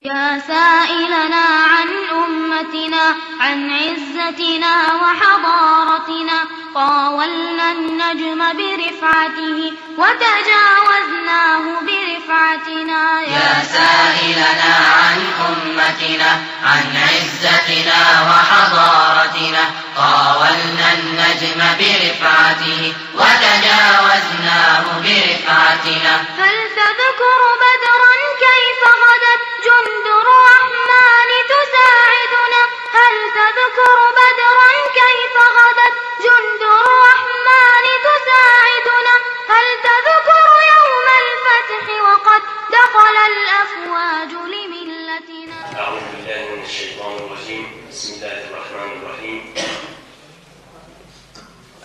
يا سائلنا عن أمتنا، عن عزتنا وحضارتنا، طاولنا النجم برفعته وتجاوزناه برفعتنا. يا سائلنا عن أمتنا، عن عزتنا وحضارتنا، طاولنا النجم برفعته وتجاوزناه برفعتنا. فلتذكر بدرا كيف غدت جند الرحمن تساعدنا، هل تذكر بدرا كيف غدت جند الرحمن تساعدنا، هل تذكر يوم الفتح وقد دخل الأفواج لملتنا. أعوذ بالله من الشيطان الرجيم. بسم الله الرحمن الرحيم.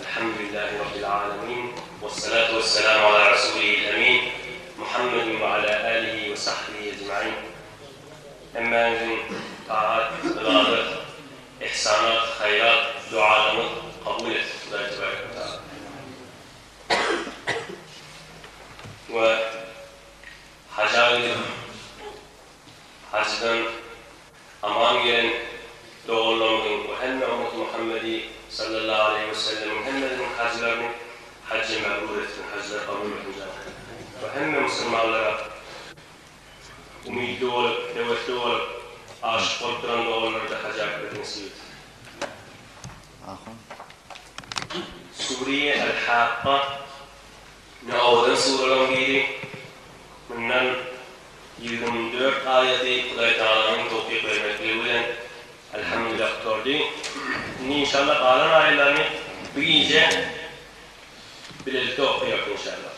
الحمد لله رب العالمين، والصلاة والسلام على رسوله الأمين محمد وعلى آله وصحبه أجمعين. أما أن طاعات، إرادة، إحسانات، خيرات، دعاء قبول الله تبارك وتعالى. وحجاج hacdan aman gelen doğrularının ve hem ümmet Muhammedi sallallahu aleyhi ve sellem Muhammed'in haclarını haccı mebrur etsin, hacılar kabul etsin. Ve hem Müslümanlara umidli olup, hevesli olup, aşık olup duran doğruları da hacı akıbet nasip etsin. Suriye El-Haqqa ne oğlan suralan biri bundan 24 ayeti Kuday Teala'nın topik vermekleri bilen elhamdülillah tutardı. İnşallah kalan ayetlerini iyice birlikte okuyalım inşallah.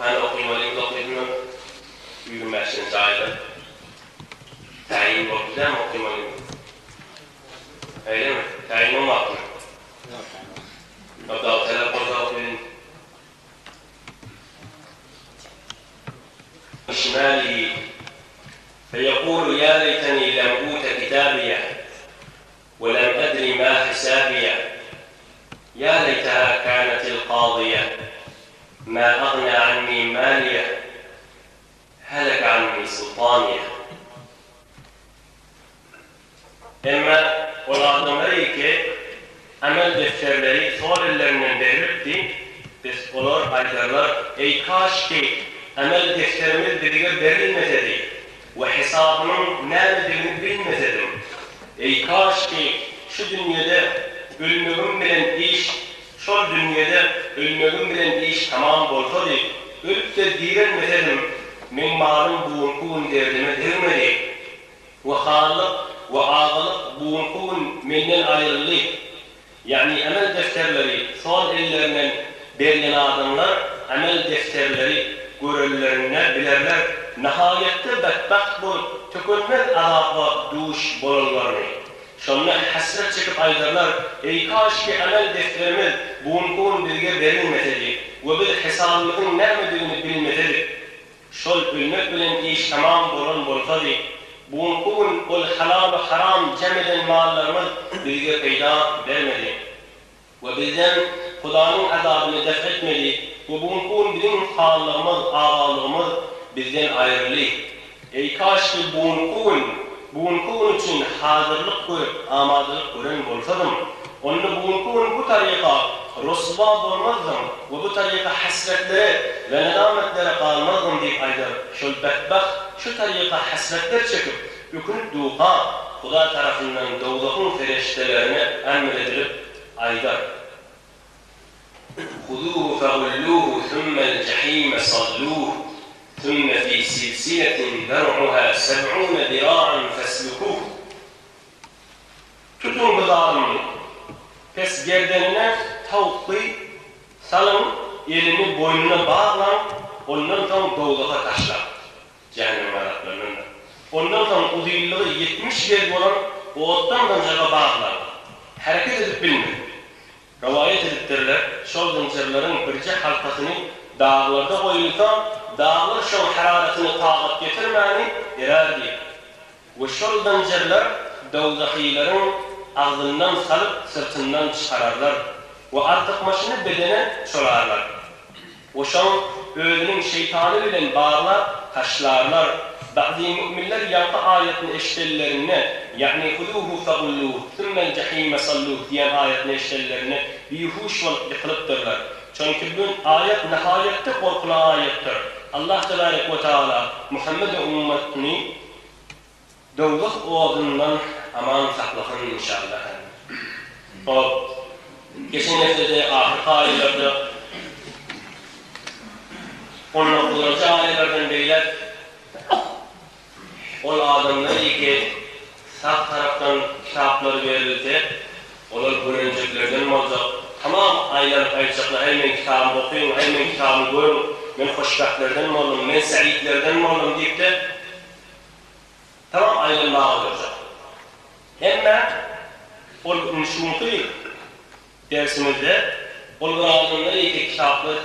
Ben okuyamayayım da okuyayım. Yürümezsiniz ayetler. Tayin okuyacağım mı okuyamayayım? Öyle mi? Tayin olmak mı? Hatta telefonda okuyayım. شماله فيقول يا ليتني لم أوت كتابيه ولم أدر ما حسابيه يا ليتها كانت القاضية ما أغنى عني ماليه هلك عني سلطانيه. Ama olanları ki amel defterleri sol ellerinden verildi. Biz olur aydarlar ey kaş ki amel defterimiz dediğe verilmeseydi ve hesabının nerede bilmeseydim. Ey kaş ki şu dünyada ölümüm bilen iş, şu dünyada ölümüm bilen iş tamam olsaydı, ölüp de direnmeseydim, min malım buğun derdime dirmedi. Ve halık ve ağalık buğun menden ayrıldı. Yani amel defterleri sol ellerinden verilen adamlar amel defterleri görürlerine bilerler, nihayette bedbaht bulup, tükünmez azaba duş bulurlarını. Şonuna hasret çekip aydarlar, ey kaş ki amel defterimiz buğun bilge verilmeseydi ve bir hesabımızın nermediğini bilmeseydik. Şol ölmek bilen iş tamam bolsaydı, buğun ol halal ve haram cem eden mallarımız bilge peyda vermedi. Ve bizden Kudanın azabını def etmedi. Ve buğun bizim halımız, ağalığımız bizden ayrılı. Ey kaş ki buğun için hazırlık görüp, amadılık gören olsadım, onu buğun bu tariqa rüsva olmazdım ve bu tariqa hasretlere ve nedametlere kalmazdım deyip aydar. Şol bedbaht şu tariqa hasretler çekip, hüküm duqa Kuda tarafından doğduğun feriştelerine emredilip aydar. خذوه فغلوه ثم الجحيم صلوه ثم في سلسلة ذرعها 70 ذراعا فاسلكوه. Tutun bu zalimi, pes gerdenine tavuklu salın, elini boynuna bağlan, ondan tam doğduğuna taşla, cehennem araklarından. Ondan tam uzunluğu 70 yer olan o ottan zancağa bağlan, hareket edip bilmedi. Rivayet ediptirler, şol zincirlerin birce halkasını dağlarda koyulsa, dağlar şol hararetini tağat getirmeni erer diye. Ve şol zincirler dağdakilerin ağzından salıp sırtından çıkararlar ve artık başını bedene çolarlar. Ve şol özünün şeytanı bilen bağlar, taşlarlar, bazı müminler yankı ayetini eşitlerine, yani huduhu fagulluh, thummel cehime salluh diyen ayetini eşitlerine biyuhuş olup yıkılıptırlar. Çünkü bu ayet nihayette korkulu ayettir. Allah Tebarek ve Teala Muhammed ümmetini dövdük oğlundan aman saklasın inşallah. O geçen haftada ahir aylarda onun kullanıcı ayetlerden beyler o adamlar ki sağ taraftan kitapları verildi. Onlar görüneceklerden olacak. Tamam aylanıp ayacaklar. Hemen kitabımı okuyun, hemen kitabımı görün. Ben hoşgahlerden mi oldum, ben sa'idlerden mi oldum deyip de tamam aylanmağa olacak. Ama o şuntu dersimizde onlar adamlar ki kitapları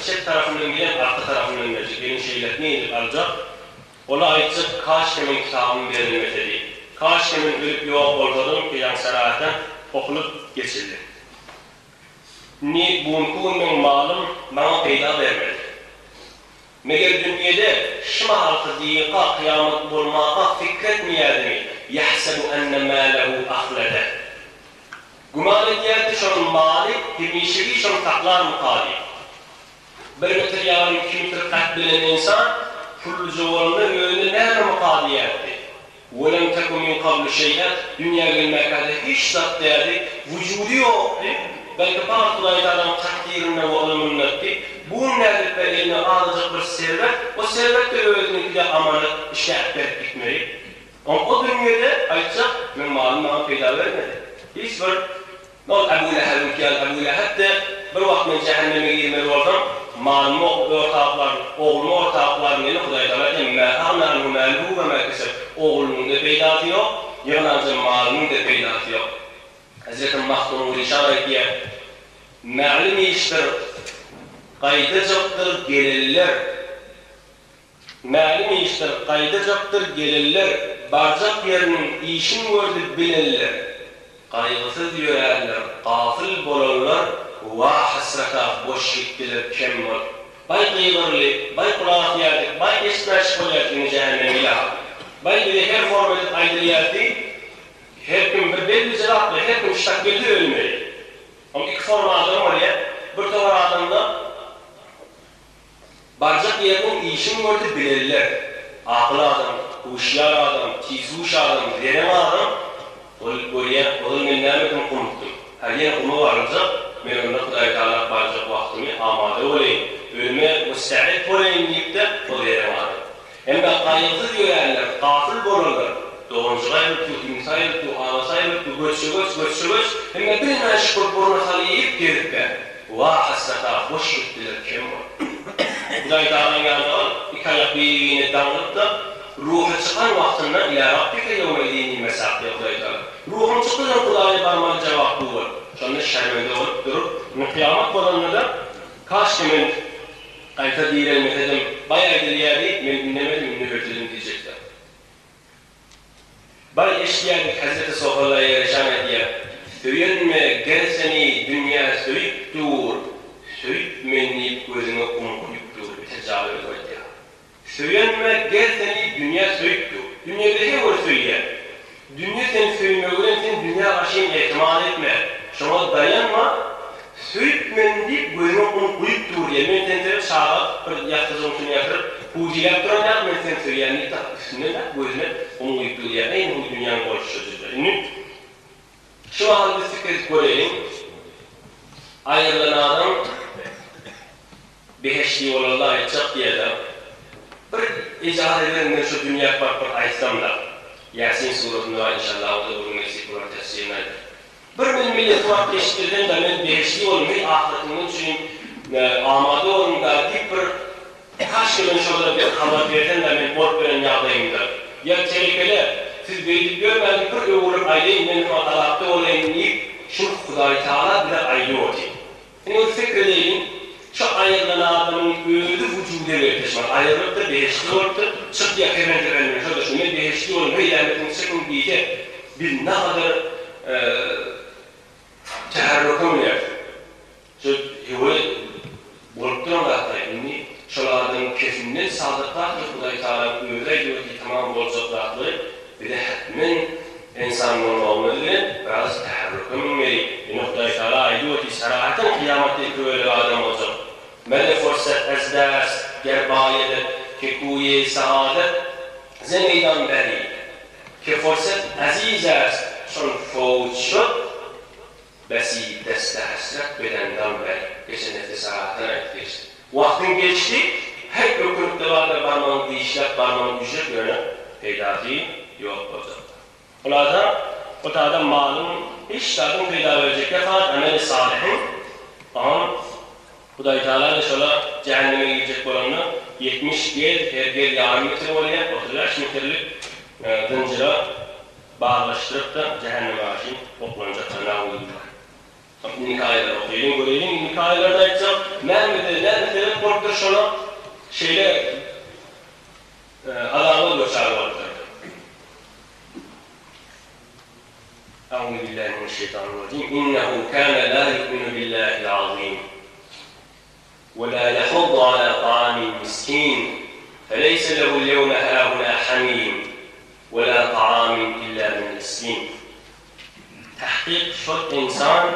çek tarafından gelen arka tarafından verecek. Benim şeyler neydi alacak? Ola aytacak kaç kimin kitabını verilmedi. Kaç kimin ölüp yok ortadan ki yan saraten okulup geçildi. Ni bunun malım bana peyda vermedi. Meğer dünyada şıma halkı diyika kıyamet bulmaka fikretmeyerdi mi? Yahsebu enne mâlehu ahlede. Guman ediyerdi şunun mali, himişevi şunun taklar mukali. 1 metre yarım 2 metre kat bilen insan kullu zavalını öğünü nerede mukali yerdi? وَلَمْ تَكُمْ مِنْ قَبْلِ شَيْئًا Dünya gelmekade hiç zat derdi, vücudu yoktu. Belki Allah'ın takdirine ve ölümünnetti. Bu nerede ve eline alacak bir servet, o servet de öğütünü de amanı işaret verip gitmeli. Ama o dünyada aytacak, ben malum bana peyda vermedi. Hiç bir, Ebu Leheb'in ki Ebu Leheb de bir vakit cehenneme girmeli oradan, malumu ortaklar, oğlumu ortaklarını ile Huday Teala mâ'â'nâ'nû mâluhu ve mâkeseb. Oğlunun da peydatı yok, yığınancı malumun da peydatı yok. Hazreti Mahtum'un işaret diye ma'lum iştir, qaydacaktır gelirler. Ma'lum iştir, qaydacaktır gelirler. Barcak yerinin işin gördü bilirler. Kaygısız yürerler, gafil bolarlar, vah hasrata boş gittiler kemmol. Bay kıygırlı, bay kulağıt yerdik, bay esmeş kolyatını cehennemiyle. Bay bile her formalit aydırıyatı, her gün bir belli cevaplı, her gün ştakbildi ölmeli. Ama iki forma adam var ya, bir tavır adamda barcak yerinin işin gördü bilirler. Akıllı adam, huşyar adam, tizuş adam, zerem adam, Oğul minnametim kumuttum. Her yine kumu varınca, ben onda Huday Teala barcak vaktimi amade olayım. Ölüme müsta'id olayım deyip de o zerem adam. Ama kaygısız yürerler, gafil bolurlar. Doğuncuğa yürüttü, imsa yürüttü, ağlasa yürüttü, göç. Ama birine şükür burnu salıyıp gelip de vah hasrata, boş gittiler kim var? Huday Teala'nın yanından iki ayak birliğine damlıp da ruhu çıkan vaktinden ila Rabbike yevmedini mesafeye Huday Teala. Ruhum çıktığı zaman Huday'a barmağı cevaplı olur. Sonra şermende olup durup, kıyamet olanında da kaç kimin kayta diyelim dedim, bayağı diliyerdi, ben dinlemedim, ünlü diyecekler. Bay eşkiyerdik Hazreti Sofa'la yarışan ediyor. Söyünme gelseni dünya söyüp dur, söyüp menleyip gözüne kumkuyup dur, tecavüz ediyor. Söyünme gelseni dünya söyüp dur. Dünyada ne var söyleyen? Dünya seni söylemekten sen dünya aşığın ihtimal etme. Şuna dayanma, söyüp menleyip gözüne kumkuyup dur diye. Ben seni söyleyip şahat, bir yaktıcım şunu yatırıp, hucilap duran yak, ben seni söyleyenlik de üstüne de gözüne kumkuyup dur diye. Aynı bu dünyanın konuşucudur. Şu an bir fikret görelim. Ayrılan adam beheşli olanlar ayetçak diye de bir icad edilen şu dünya var bir ayetsam da Yasin suratında var inşallah o da bunu eksik olarak tefsirine eder. Bir millet var teşkilden de ben beheşli olmayı ahiretinin için amade olun da deyip bir kaç yılın şurada bir haber verden de ben borç veren yağdayım da. Ya tehlikeli siz beydip görmedik bir öğürüp ayleyim benim atalakta olayım deyip şu Huday Teala bir aile oldu. Yani o fikredeyin çok ayrılan adamın öğüdü vücudu verteşmek. Ayrılıp da beheşli olup da çık diye kevente vermiyor. Şurada şunu beheşli olun ve ilerletin sıkın diyecek bir ne kadar teherrüküm yer. Şu hivayet bulup duran da hatta şulardan kesimden sadıklar ki Hudaý Taala öýle tamam boljaklardy. Bir de hatmen insan olmalı, biraz taharrukun meri. Hudaý Taala aýdy ki sarahatın kıyamatda öýle adam olacak. Mele fursat azdas gerbayede ki kuye saadet zemidan beri. Ki fursat aziz است چون فوت شد بسی دست حسرت bedenden beri. Geçen hafta saatten etkileşti. Vaktin geçti, her ökünüktelerle barman değişler, barman güçler yönü peydati yok olacak. Onlardan, o taada malum, hiç taadın peyda verecekler fakat amel-i salihin, ama Hudaý Taala da şöyle cehenneme girecek olanı 70 gel, her gel yarım metre olarak 35 metrelik zincire bağlaştırıp da cehenneme aşın toplanacak sanağılırlar. Nikayeler okuyalım, görelim. Nikayelerde ayıtsam, Mehmet'e korktur şuna şeyle adamı göçer vardır. Euzubillahimineşşeytanirracim. İnnehu kâne lâ yu'minu billâhil azîm. Ve lâ yahuddu alâ ta'amil miskin. Feleyse lehul yevme hâhunâ hamîm. Ve lâ ta'amin illâ min miskin. Tahkik şu insan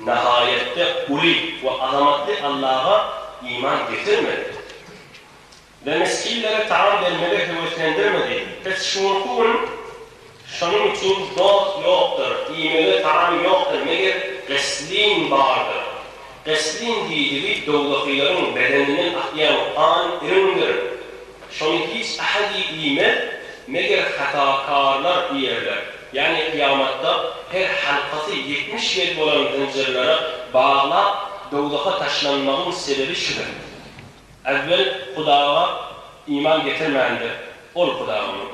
nihayette uli ve azamatlı Allah'a iman getirmedi. Ve miskinlere taam vermede heveslendirmedi. Teşşurkun şunun için dost yoktur, imede taam yoktur, meğer gıslin vardır. Gıslin dediği doğdakıların bedeninin ahyan an üründür. Şunu hiç ahadi imet, meğer hatakarlar yerler. Yani kıyamatta her halkası 70 yıl olan zincirlere bağla doğdaka taşlanmanın sebebi şudur. Evvel Hudağa iman getirmendir. Ol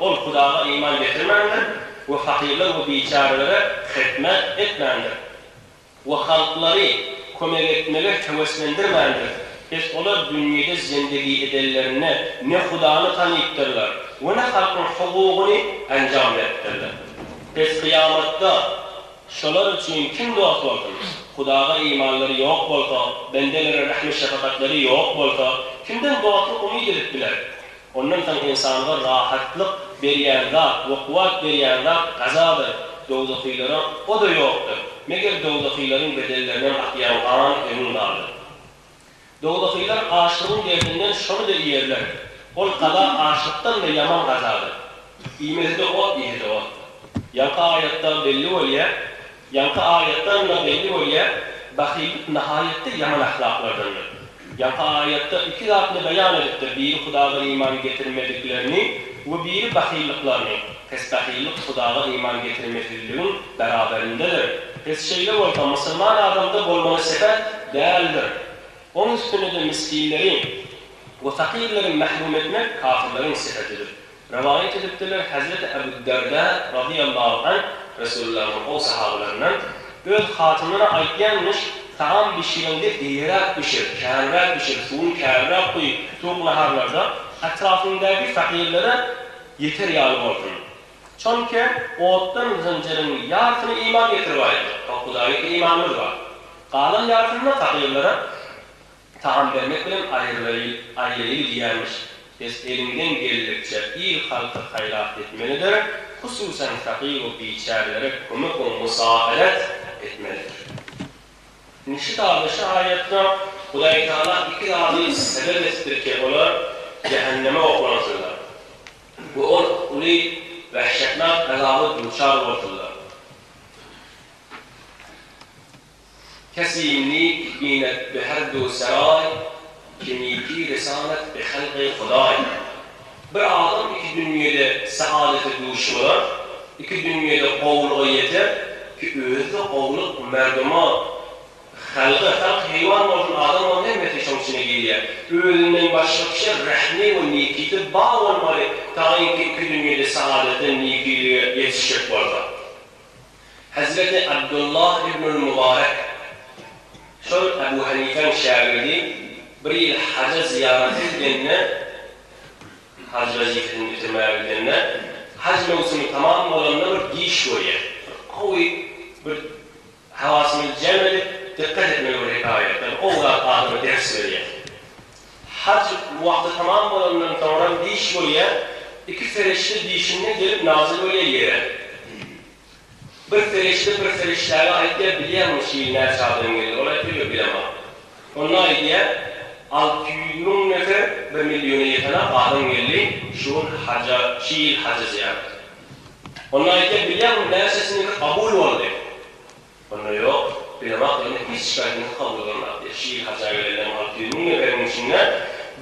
Hudağa iman getirmendir. Ve fakirler ve biçarelere hizmet etmendir. Ve halkları kömek etmeler heveslendirmendir. Biz onlar dünyada zindagi ederlerine ne Huda'nı tanıyıptırlar ve ne halkın hukukunu encam ettirler. Biz kıyamatta şolar için kim duası olsun? Hudağa imanları yok bolsa, bendelere rahmet şefakatleri yok bolsa, kimden duasını umid edip biler? Ondan sonra insanlar rahatlık beriyanda ve kuvvet beriyanda gazadır. Doğdakılara o da yoktur. Meğer doğdakıların bedellerinden akyan an emin vardır. Doğdakılar aşığın derdinden şunu da yerler. Ol kada aşıktan da yaman gazadır. İmezde o, ihde o. Yankı ayette belli oluyor, yankı ayetten de belli oluyor, bakiylik nihayette yaman ahlaklardandır. Yankı ayette iki zatını beyan ediptir. Biri Hudağa iman getirmediklerini ve biri bakiyliklerini. Pes bakiylik Hudağa iman getirmediklerinin beraberindedir. Pes şeyler olsa Müslüman adamda bolmanı sepet değerlidir. Onun üstüne de miskinleri ve fakirlerin mahrum etmek kafirlerin sepetidir. Rivayet ediptiler Hazreti Ebu Derda radıyallahu anh Resulullah'ın o sahabelerinin öz hatımına aytyanmış taam pişirinde iyirak pişir, kârrak pişir, suyun kârrak koy, soğuk naharlarda etrafındaki fakirlere yeter yağlı olsun. Çünkü ottan zincirin yarısını iman getirivaydı. Hudaýa imanımız var. Kalan yarısını fakirlere taam vermek bilen ayrılayı diyermiş. Biz elinden geldikçe iyi halkı hayrat etmelidir, hususen fakir ve biçarelere kömek ve musaadet etmelidir. Nişit adışı ayette Hudaý Taala iki dağlı sebep ettir ki onlar cehenneme okunansınlar. Ve onu vehşetnak azabı duçar olsunlar. Kesinli binet biherdu saray kimiki risalet bi halqi Hudaý. Bir adam iki dünyada saadete duşular, iki dünyada qovluğa yeter ki özü qovluq merduma halq hayvan olsun adam olsun hemmeti şomsine geliyor. Özünden başka bir şey rahmi ve nikiti bağ olmalı. Tayin ki iki dünyada saadete nikiliğe yetişecek varsa. Hazreti Abdullah ibn-i Mübarek şöyle Ebu Hanife'nin şagirdi bir yıl hacca ziyaret edildiğinde hac vazifesini bitirmeye bildiğinde hac mevsimi tamam olanında bir giyiş oluyor. Kuvvet bir havasını cem edip dikkat etmeli o hikayet. O da adına ders veriyor. hac vakti tamam olandan sonra diş boya iki ferişte dişine gelip nazil boya yere. Bir ferişteye ait diye biliyormuş şiirler çaldığım gelir. Olay biliyor bilemem. Onlar diye 600 nefer 1 milyona yakına adam geldi. Şu şiir hacı ziyaret. Onlar diye biliyorum dersesini kabul oldu. Onlar yok. Bilemek yani hiç şikayetini kabul olmak diye. Şiir hacı gelen 600 neferin içinden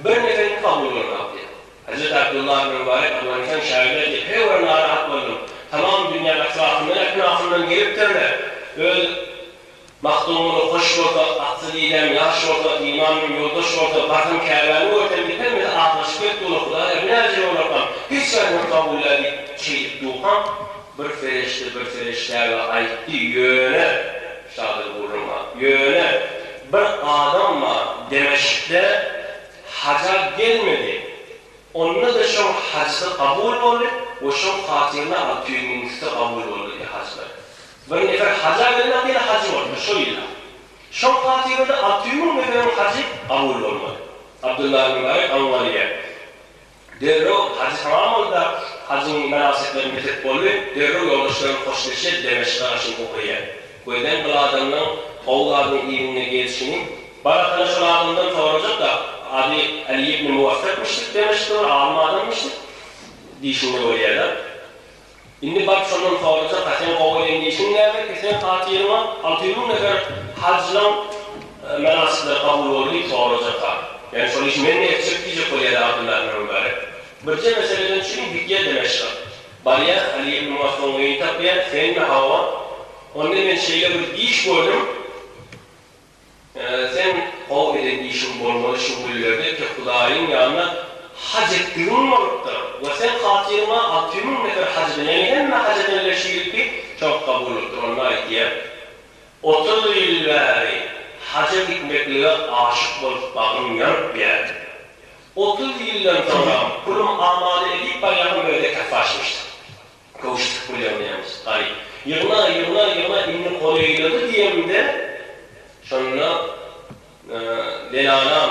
bir neferini kabul olmak diye. Hazreti Abdullah bin Mübarek Allah'ın şairler diye. Hey oran narahat oldum. Tamam dünya etrafından gelip de öyle mahdumunu hoş oldu, aksiliyle yaş oldu, imanın yoldaş oldu, bakın kervanı ortadan bitemedi, atlaşık dolu Kudaya binlerce olarak hiç kendini kabulledi, duhan bir ferişteye aitti yöne, şadır vurma, yöne bir adamla Demeşk'te haca gelmedi. Onunla da şu hacda kabul oldu, o şu hatirine 600'de kabul oldu hacda. Bir nefer haca gelmedi de hacı oldu, şöyle. Şu hatirine 600 neferin hacı kabul olmadı. Abdullah bin Mübarek Anvaliye. Derro hacı tamam oldu da hacın merasiklerini bitirip oldu, derro yoldaşların hoşleşe Demeşk'e aşın okuya. Bu yüzden bu adamın oğullarının iyiliğine gelişini, barakana şu adamdan soracak da adı Ali ibn Muvaffak'mıştık demişti, alim adammıştık. Dişinde o yerden. Şimdi bak sonun soracak, sen kovayın dişini nerede, sen tatilime 600 nefer hacılan merasikler kabul oldu soracaklar. Yani son iş men ne yapacak diyecek o yerde Abdullah bin Mübarek. Birce meseleden çünkü bilgiye demişler. Bariye Ali ibn Muvaffak'ın oyunu tapıya, sen mi hava? Onda ben şeyle bir iş gördüm. Sen kov eden işin bolmalı şu bullerde ki Kuday'ın yanına hac ettiğin malıktır. Ve sen hatirime 600 nefer hac eden, yani hemen hac edenler şiirki çok kabul olur. Onlar diye 30 yılları hacca gitmekliğe aşık olup bağım yanıp bir yer. 30 yıldan sonra kulum amade edip bayağı böyle kafaşmıştı. Kavuştuk bu yanıyamız. Yığına inni kolu eğildi diyeyim de sonra Lelanam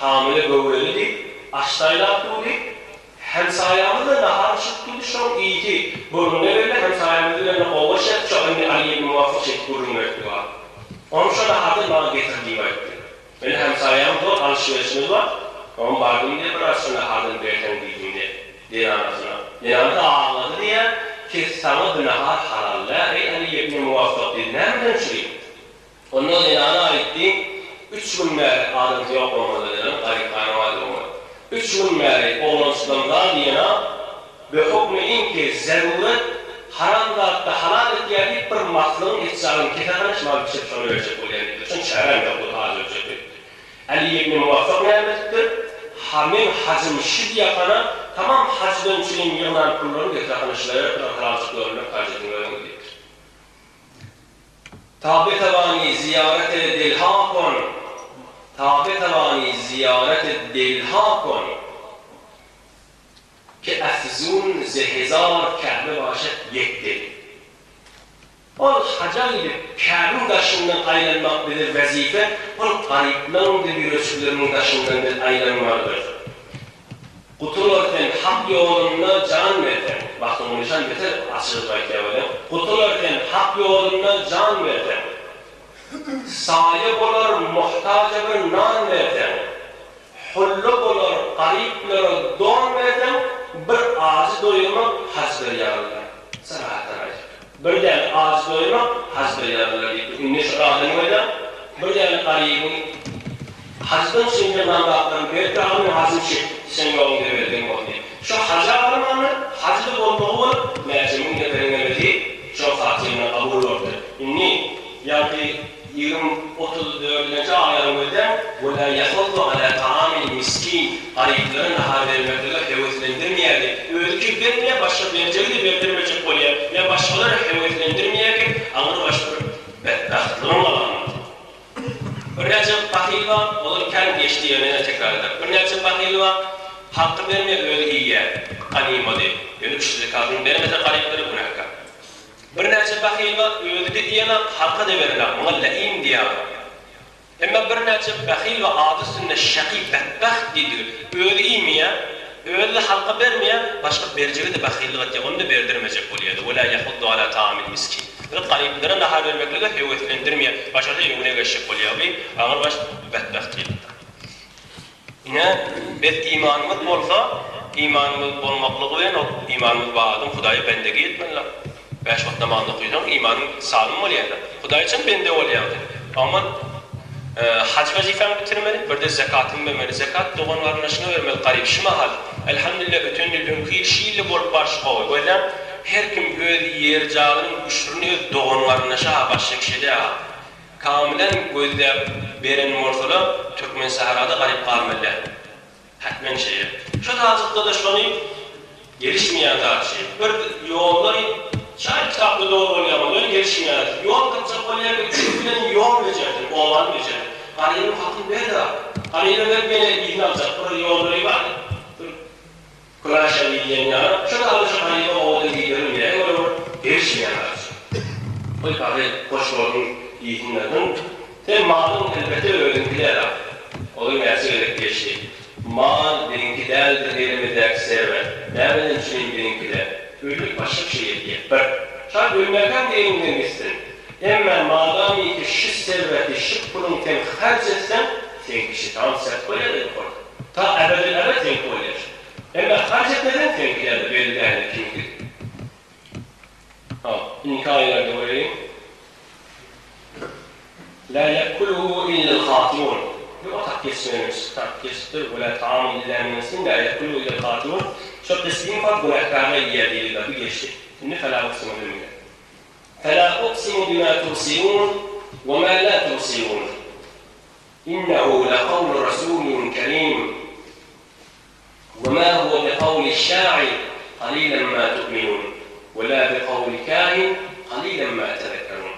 hamile göğüleri deyip aştayla tuttu hemsayamı da nahar çıktı şu iyi ki burnu böyle hemsayamı da ova şek çok önce Ali'ye muvafık şek burnu verdi var. Onun şu naharda bana getirdiği vakti. Benim hemsayam da alışverişimiz var. Onun bardım diye biraz şu nahardan verken diyeyim diye Lelanasına. Lelanı da ağladı diye ki sana bu nahar halalle ey Ali'ye muvafık dedi. Nereden çürüyüm? Onun Lelan'a aitti 3 gün meri adamı yok olmadı dedim, tarikhanı vardı olmadı. 3 gün meri oğlansızdan diyena ve hukmu inki zaruret haram da halal etkiye bir mahlığın ihtisalın kitabını şımal bir şey sonra verecek oluyor. Çünkü çevrem yok bu hal verecek. Ali ibn Muvaffak neymettir? Hamim hacım şid yakana tamam hacdan çiğin yığınan pullarını getirhanışlara kralcıklarına karşıtınlarına gidiyor. Tabi tavani ziyaret dilhakon tabi tavani ziyaret dilhakon ki efzun zehizar Kâbe başet yekti. O haca gidip Kâbe'nin taşından aylanmak bir vazife, o gariplerin de bir Resullerinin taşından bir aylanmalıdır. Kutulurken hak yolunda can verden, bakın bu nişan beter asıl bakıya kutulurken hak yolunda can verden, sahip olur muhtaca bir nan verden, hulluk olur gariplere don verden, bir ağzı doyurmak hazdır yararlar. Sarahatan acı. Bir tane ağzı doyurmak hazdır yararlar. Ünlü şurahını veda, bir tane garibin hacdan şimdi namdakların bir tane hazım şey. Sen yolunda verdiğin oldu. Şu hacı almanı, hacı olduğu mercemin getirmemesi çok hatimine kabul oldu. İnni, yani 34. ayarımızda وَلَا يَحُضُّ عَلَى طَعَامِ الْمِسْكِينَ gariplerin ahar vermekle heveslendirmeyerek, ödükü vermeye başka benceli de verdirmeyecek oluyor ve başkaları heveslendirmeyerek ağır başları bedbahtlığın alanı. Örneğin bakil var, olurken geçtiği yönüne tekrar eder. Örneğin bakil var, hakkı vermeye öyle iyi yer, kanima değil. Yani kişilik hakkını vermese garipleri bırakır. Örneğin bakil var, öyle de diyene hakkı da verirler, ona la'im diye. Ama bir neçe bəxil ve adı üstünde şaqi, bədbəxt deyir. Öyle iymiye, öyle halka vermeye, başka berceli de bəxillik etdiği, onu da verdirmeyecek oluyordu. وَلَا يَحُدُّ عَلَى طَعَامِ الْمِسْكِينِ. Qariblere nahar vermekle de hüvvetlendirmeye, başka da yöne geçecek oluyor. Ağır baş bədbəxt deyir. Yine biz imanımız olsa, imanımız olmaklığı ve imanımız bağladım, Xudayı bendegi etmeliler. 5 vakit namazda koyacağım, imanım sağlam oluyor. Xuday için bende oluyor. Ama hac vazifemi bitirmeli, bir de zekatımı vermeli. Zekat doğanların aşına vermeli, qarib şu mahal. Elhamdülillah bütün dünkü şiirli bolup başı koyuyor. O yüzden her kim öz yercağının güçlüğünü öz doğanların aşağı başlık şeyde kamilen gözde veren mortala Türkmen Sahara'da qarib kalmalı. Hatmen şeyi. Şu tazıkta da şunu gelişmeyen tartışıyor. Bir yolları şayet kitapta doğru oynayamalı, gelişmeyen. Yol katacak oynayamalı, çünkü yol verecektir, oğlan verecektir. Qaribin hakkını ver de, qaribin ver beni izni alacak, burada yolları var. Kulaşa bildiğin yana, şu da alacak qaribin oğlan giderim ya, öyle gelişmeyen tartışıyor. O yukarı hoş yolun izinlerinin, sen malın elbette öğrentiler var. Onun gerçeklik geçti. Mal birinki değildir elimizdeki servet. Nereden için birinki de? Ölük başka bir şey diye. Bak, şayet ölmekten değilim demişsin. Ama madem ki şu serveti, şu pulun sen harc etsen, sen kişi tam sert koyardı. Ta ebedin ebed sen koyar. Ama harc etmeden sen koyardı. Böyle değerli kimdir? İnkâilerde vereyim. La yekuluhu illel khâtimûn. وأطلق يسمى يستر ولا طعام إلا من مسلم لا يأكله إلا الخاطئون شو تسليم فرق ولا كراهية إلا بيجي إن فلا أقسم بالله فلا أقسم بما تبصرون وما لا تبصرون إنه لقول رسول كريم وما هو بقول الشاعر قليلا ما تؤمنون ولا بقول كاهن قليلا ما تذكرون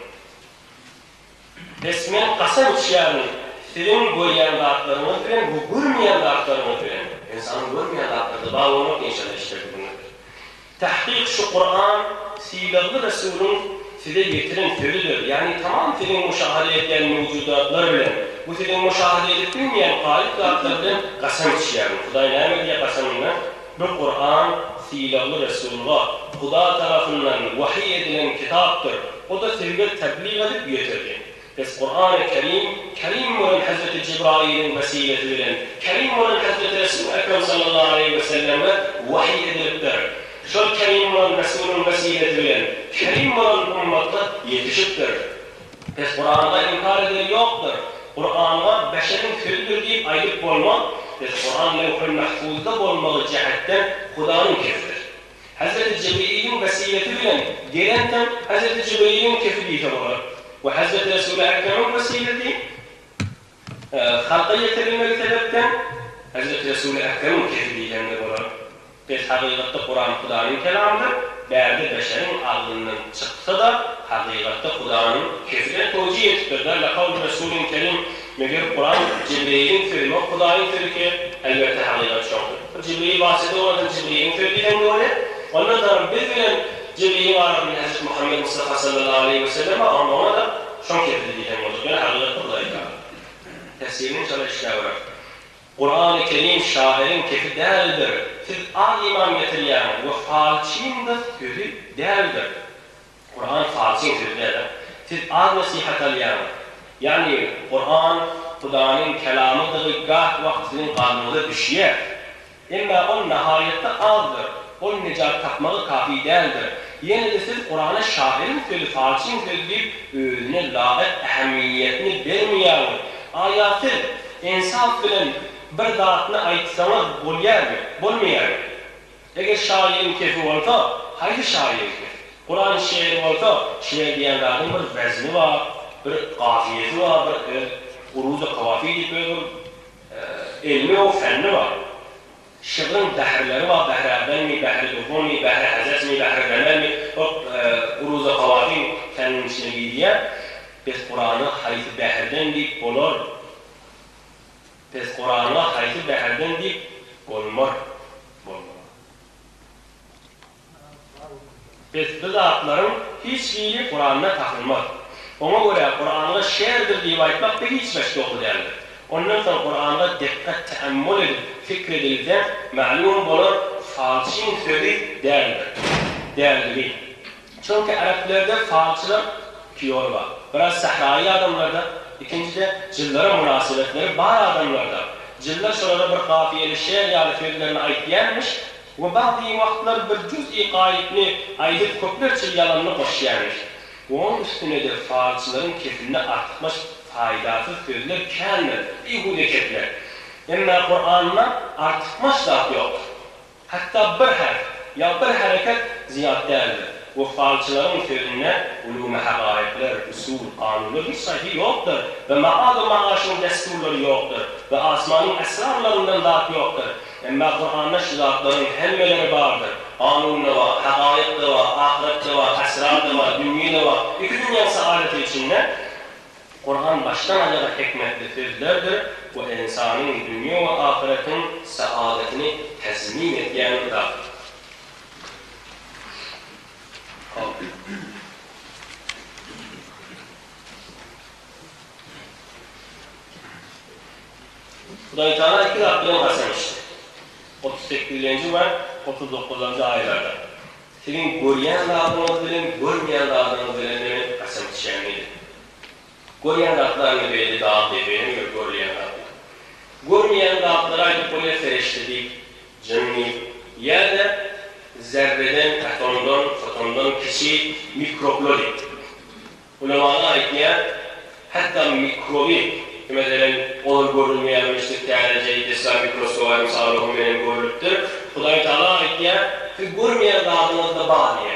اسم قسم الشاعر Film görmeyen dağıtlarımız bilen, bu görmeyen dağıtlarımız bilen. İnsanın görmeyen dağıtları bağlamak inşallah işte bunlar. Tahkik şu Kur'an, silahlı Resul'ün size getiren filmdir. Yani tamam film müşahede eden mevcudatlar bilen, bu film müşahede edip bilmeyen galip dağıtlar bilen kasem içiyelim. Xuday ne diye kasemine? Bu Kur'an, silahlı Resul'a, Xuda tarafından vahiy edilen kitaptır. O da size tebliğ edip getirdi. Biz Kur'an-ı Kerim olan Hazreti Cibrail'in vesiletiyle, Kerim olan Hazreti Resul-i Ekrem sallallahu aleyhi ve selleme vahiy ediliptir. Şu Kerim olan Resul'ün vesiletiyle, Kerim olan ümmetle yetişiptir. Biz Kur'an'da inkar edil yoktur. Kur'an'a beşerin küldür deyip aylık olmak, biz Kur'an levh-ül mahfuzda olmalı cihetten Kuda'nın kefidir. Hazreti Cibril'in vesiletiyle gelenden Hazreti Cibril'in kefiliyle olur. وحزت رسول أكرم وسيلتي خلقية كلمة تبتن حزت رسول أكرم كفدي جنب برا بس حقيقة القرآن خدانın kelamıdır. Değerli beşerin ağzından çıksa da hakikatte Kur'an'ın kefine tevcih ettirdiler. لَقَوْلُ رَسُولٍ كَرِيمٍ Meğer Kur'an Cibril'in filmi, Kur'an'ın filmi ki elbette hakikat çoktur. Cibril vasıta olan Cibril'in filminden dolayı ondan sonra biz bilen Cibril'in Arap'ın Hazreti Muhammed Mustafa sallallahu aleyhi ve selleme ama ona da şok edildiğinden olur. Yani hakikat buradaydı. Tefsirin çalıştığı var. Kur'an-ı Kerim şairin kefi değildir. Siz ağ iman getiriyen ve falçin de sözü değildir. Kur'an falçin sözü değildir. Siz ağ nasihat alayan. Yani Kur'an Kuda'nın kelamıdır, gah vaktinin kanununda düşüyor. Ama o nihayette ağdır. O necat tapmağı kafi değildir. Yine de siz Kur'an'a şairin sözü, falçin sözü deyip özüne layık ehemmiyetini vermeyen ayatı insaf bilen bir dağıtını aytsanız bolmayar mı? Eğer şairin kefi olsa, haydi şairin kefi. Kur'an şiiri olsa, şiir diyenlerin bir vezni var, bir kafiyeti var, bir uruz-u kavafi deyip bir ilmi o fenni var. Şiirin behirleri var, behir evvel mi, behir dufun mi, behir hazes mi, behir genel mi, uruz-u kavafi fennin içine gidiyor. Biz Kur'an'ı haydi behirden deyip olur. Biz Kur'an'a haydi behirden deyip olmaz. Biz bu zatların hiçbiri Kur'an'a takılmaz. Ona göre Kur'an'a şerdir diye aytmak da hiç meşru değildir. Ondan sonra Kur'an'a dikkat teammül edip fikredilden ma'lum olur falçın sözü değerli. Çünkü Araplarda falçılar iki yol var. Biraz sahrai adamlarda, ikinci de cıllara münasebetleri var adamlarda. Cıllar şurada bir kafiyeli şeir ya da sözlerini aytyanmış ve bazı vaktlar bir cüz-i gayipni aydıp köplerçe yalanını koşuyanmış. Onun üstüne de falçıların kefiline artmış faydasız sözler kelmez, İhude kefler. Ama Kur'an'la artmış da yok. Hatta bir harf ya bir hareket ziyad değildir. Bu falçıların sözüne ulûm-i haqaiqler, usul, kanunlar hiç sayı yoktur. Ve ma'ad-ı ma'aşın desturları yoktur. Ve asmanın esrarlarından zat yoktur. Ama Kur'an'da şu zatların helmeleri vardır. Kanun da var, haqaiq da var, ahiret de var, esrar da var, dünya da var. İki dünya saadeti içinde Kur'an baştan ayağa hikmetli sözlerdir ve insanın dünya ve ahiretin saadetini tezmin etkendir. Hudayi Teala iki Rabbi'den kasemişti. 38. ve 39. aylarda. Senin görüyen Rabbiniz bilen, görmeyen Rabbiniz bilen kasem içenmeydi. Görüyen Rablarını böyle dağ debenim ve görüyen Rabbi. Görmeyen Rablara böyle feriştedik, cınni, ya da zerreden, atomdan, fotondan kişi mikroplodik. Ulemalar ayetleyen hatta mikrobi, mesela olur görülmeyenmiştir, tercih, İslam mikroskoplar misalıhım benim görülüptür. Hudayi Teala ayetleyen, görmeyen Rabbinizde bağlıya.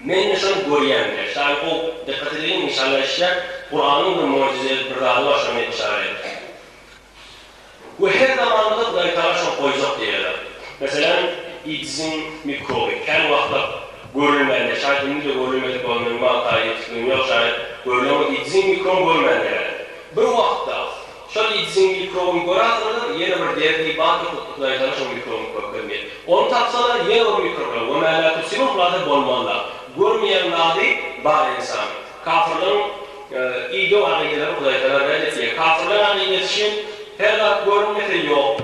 Men nişan görüyendir. Yani o dikkat edin inşallah işte Kur'an'ın bir mucizeli bir Rabbi başlamayı işaret eder. Bu her zamanında Hudayi Teala şunu koyacak diyorlar. Mesela İdzin mikrobi, kendi vakti görülmedi, şayet indi de görülmedi, görülmedi, hataya yetiştiğim yok, şayet görülmedi, İdzin mikrobi görülmedi. Bir vakti, şöyle İdzin mikrobi görüldüğünde yeni bir derdi bağlı tutuklayı tanışan mikrobi görülmedi. Onu tapsalar yeni bir mikrobi, o məlâtu simuflarda bolmalılar. Görmeyenlerdi bağlı insan. Kafirlerin İdo aqideleri Hudayi reddetiyor. Kafirlerin aqidesi için her dakika görülmedi yok.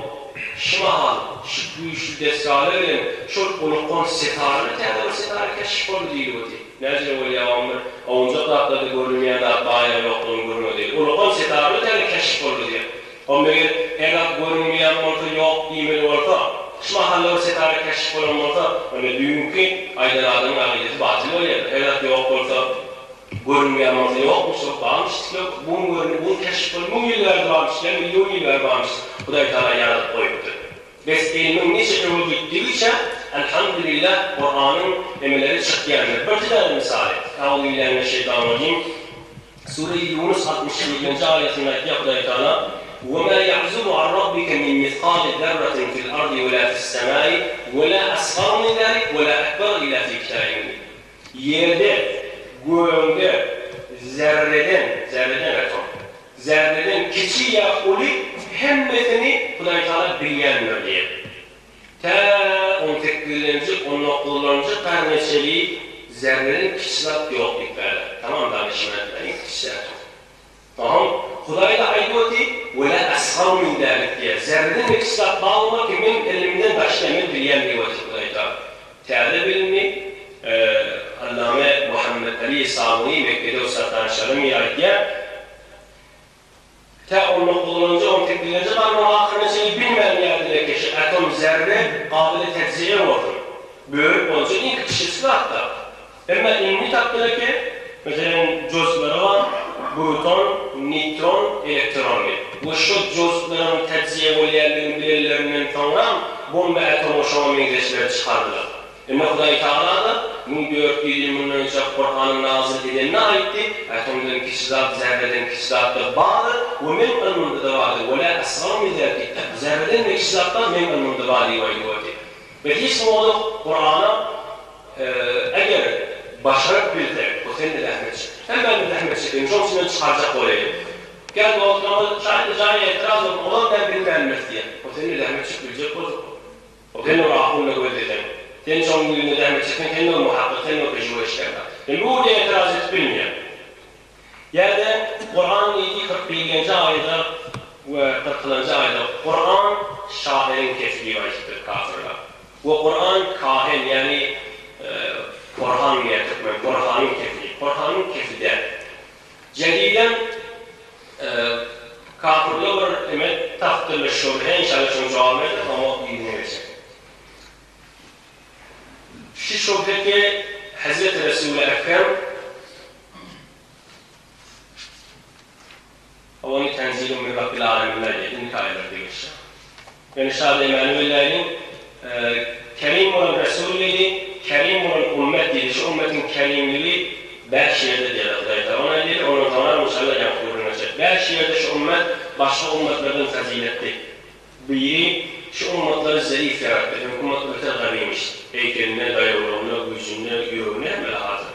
Şimal, şu desgalerin, şu konukon setarını tədavül setarı keşif oldu değil o değil. Necə öyle yavamdır, oyuncaq dağlarda görülmeyen dağ bayrağı yokluğunu görmüyor değil. Konukon setarını tədavül keşif oldu diye. Ama eğer görülmeyen olsa yok, değil olsa, şu mahalleler setarı keşif olan olsa, dünkü aydan adamın aqidesi batıl oluyor. Eğer yok olsa, görünmeyen olsa yokmuş, bağmıştık yok, bunu keşif oldu, bu yıllarda bağmıştık, milyon yıllar bağmıştık. Hudayi Teala yaratıp koyuptur. Biz ilmin nice yolu gittiğince, elhamdülillah Kur'an'ın emelleri çıktıyandır. Bir tane misali. Euzubillahimineşşeytanirracim. Sure-i Yunus 67. ayetindeki Hudayi Teala وَمَا يَعْزُبُ عَنْ رَبِّكَ مِنْ مِثْقَالِ ذَرَّةٍ فِي الْأَرْضِ وَلَا فِي السَّمَاءِ وَلَا أَصْغَرُ مِنْ ذَلِكَ وَلَا أَكْبَرُ إِلَّا فِي كِتَابٍ مُبِينٍ. Yerde, göğünde, zerreden keçi ya uli hemmesini Hudayi Teala bilyenler diye. Ta 18. 19. karneçeliği zerrenin kişilat yok diklerler. Tamam danışmanların kişilat. Tamam. Hudayi da aydoti ve la asgar min dalik diye. Zerreden ve kişilat bağlamak kimin elimden başlayan bilyen diye Hudayi Teala. Teala bilmi Allame Muhammed Ali Sabuni Mekke'de Ustad'dan Şalım'ı ayetiye ta 19. 18. karnı ahirine şeyi bilmeyen yerdine keşi atom zerre kabili tecziye oldu. Böyük olunca ilk kişisi hatta. Ama ilmi takdirde ki mesela cüzleri var, proton, nitron, elektron. Bu şu cüzlerin tecziye olayanların bilirlerinden sonra bomba atomu şoma mengleşleri çıkardılar. Ama Hudayi Teala da 1400 yılından önce Kur'an'ın nazil edilenine aitti. Atomların kişilat, zerreden kişilatla bağlı ve men anlamında da vardır. Ve la asgar min zerreti. Zerreden ve kişilattan men anlamında bağlı ve yuvati. Ve hiç mi oldu Kur'an'a eğer başarıp bildi, o senin de rahmet çık. Hem ben de rahmet çıkayım, çok sinir çıkaracak olayım. Geldi o zaman şahit caniye itiraz olun, olan ben bilmem diye. O senin de rahmet çık bilecek bozuk. O senin o rahunla gözledim. Senin son gününde rahmet çıkın, senin o muhakkak, senin o peşi o işlerden. Bu diye itiraz et bilmiyor. 40-cı ayda Kur'an şairin kefiyi ayettir kafirler. Ve Kur'an kahin yani Kur'an getirmek, Kur'an'ın kefi. Kur'an'ın kefi de. Cediden kafirler var demek tahtırlı şubhe inşallah şunu cevap verir ama ilmi verecek. Şu şubhe ki Hazreti Resul-i Ekrem onu tenzilun min Rabbil aleminler diye hikayelerde geçer. Yani Şah-ı Emanuellerin Kerim olan Resulleri, Kerim olan ümmet dedi. Şu ümmetin kerimliği 5 yerde diyerekler. Ona değil, onun tamamen inşallah yapılacak. 5 yerde şu ümmet başka ümmetlerden faziletli. Biri şu ümmetleri zayıf yarattı. Hükümet öte gariymiş. Heykeline, dayalığına, gücüne, yüreğine hemen hazır.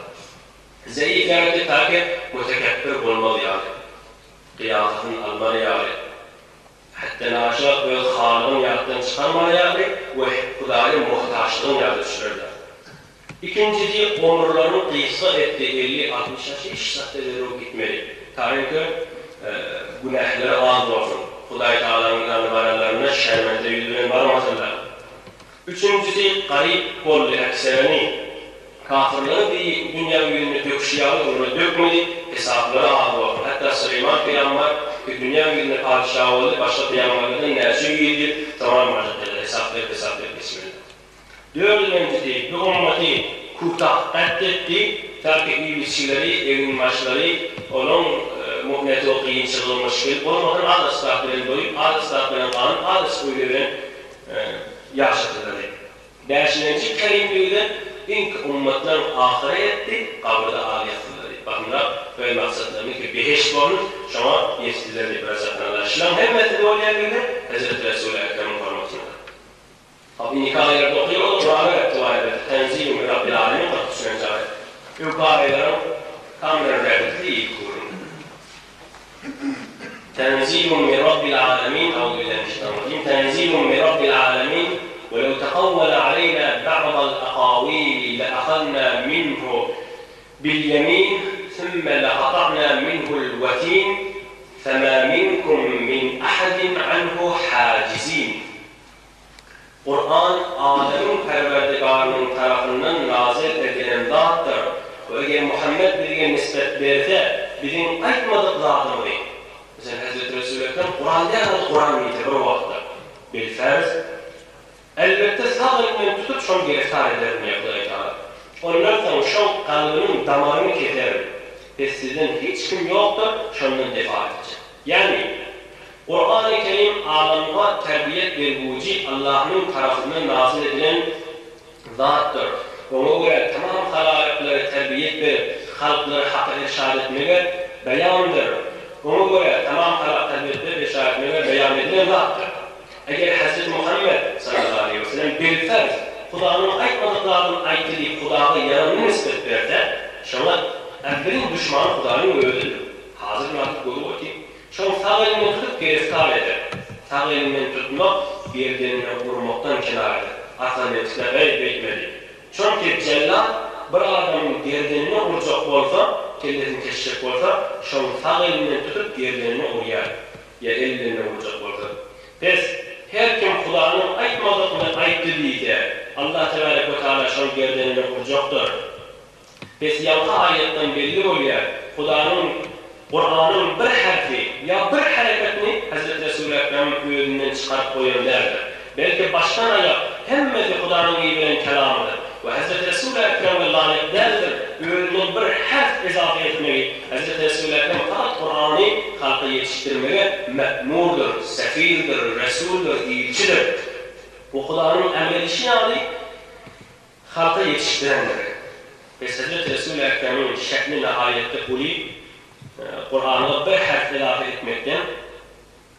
Zayıf yarattı ta ki mütekebbir olmalı yani. Kıyafetini almalı yani. Hatta naşa ve Halid'in yarattığını çıkarmalı yani ve Kuday'ın muhtaçlığını yazıştırırlar. İkincisi, umurlarını kıysa etti 50-60 yaşı iş sahteleri o gitmeli. Tabii ki günahları az olsun. Kuday Teala'nın kanıbarlarına şermende yüzüne varmasınlar. Üçüncüsü, garip kollu ekserini kafirlerin bir dünya yüzüne döküşüyalı onu dökmeli, hesapları az olsun. Hatta Süleyman Peygamber dünya yüzüne padişah oldu, başka peygamberlerden neresi yüzdü, tamam macetleri, hesapları bismillah. Dördüncüsü, bu ümmeti kutah reddetti, ta ki ilişkileri, evin başları, onun muhneti o kıyınçılığı müşkil, olmadan az ıslahlarını doyup, az ıslahlarını kanıp, az ıslahlarını yaşatırlar. Beşinci kerimliğinde ilk ümmetlerin ahire etti, kabrda aliyatırlar. Bakın da böyle maksatlarını ki beheşt olun, şuna yetkilerle biraz atlanırlar. Şulan hem metodi olayabildi, Hazreti Resul-i Ekrem'in formatında. Tabi nikahlarda okuyor, Kur'an'a rettiva eder. Tenzilun min Rabbil alemin 43. ayet. Yukarıların kamera verdikleri ilk kurun. Tenzilun min Rabbil alemin, Euzubillahimineşşeytanirracim. Tenzilun min Rabbil alemin. وَلَوْ تَقَوَّلَ عَلَيْنَا بَعْضَ الْأَقَاوِيلِ لَأَخَذْنَا مِنْهُ بِالْيَمِينِ ثُمَّ لَقَطَعْنَا مِنْهُ الْوَتِينَ فَمَا مِنْكُمْ مِنْ أَحَدٍ عَنْهُ حَاجِزِينَ. Kur'an, alemin perverdigarının tarafından nazil edilen zattır. Ve eğer Muhammed birine nispet verse, bizim aytmadık zatımı değil. Mesela Hazreti Resul-i Ekrem, Kur'an değil, Kur'an mıydı bir vaxtda? Bilfərz, elbette sağ elinden tutup şunu giriftar ederim yapılayı Teala. Ondan sonra şu kalbinin damarını keserim. Ve sizden hiç kim yoktur, şundan defa edecek. Yani, Kur'an-ı Kerim alamına terbiyet verguci Allah'ın tarafından nazil edilen zattır. Ona göre tamam halalikleri terbiyet verip, halkları hakka irşad etmeye beyandır. Ona göre tamam halak terbiyetleri irşad etmeye beyan edilen zattır. Eğer Hz. Muhammed sallallahu aleyhi ve sellem bilfərz, Kuda'nın aytmadıklarının aytılığı Kuda'ya yaranını nispet verse, şuna evvelin düşmanı Kuda'nın öldürür. Hazır vakit görüyor ki, şunu sağ elinden tutup giriftar eder. Sağ elinden tutmak, birbirinden vurmaktan kenar eder. Aslan yetişler bekmedi. Çünkü cellat, bir adamın gerdenine vuracak olsa, kellesini kesecek olsa, şunu sağ elinden tutup gerdenine vuruyor. Ya elinden vuracak olsa. Biz, her kim Kuda'nın aytmadıklarını aytdı deyince, Allah Tebarek ve Teala şunu gerdenine vuracaktır. Biz yalka ayetten belli oluyor, Kur'an'ın bir harfi ya bir hareketini Hz. Resul-i Ekrem'in önünden çıkarıp koyarlardır. Belki baştan ayak hemmeti Kuda'nın iyi bilen kelamıdır. Ve Hz. Resul-i Ekrem'e lanetlerdir. Önünden bir harf izafe etmeyi, Hz. Resul-i Ekrem fakat Kur'an'ı halka yetiştirmeye me'murdur, sefirdir, Resul'dur, ilçidir. Bu Kuda'nın emredişi yani halka yetiştirendir. Ve Hz. Resul-i Ekrem'in şeklini ayette kuli, Kur'an'a bir harf ilave etmekten,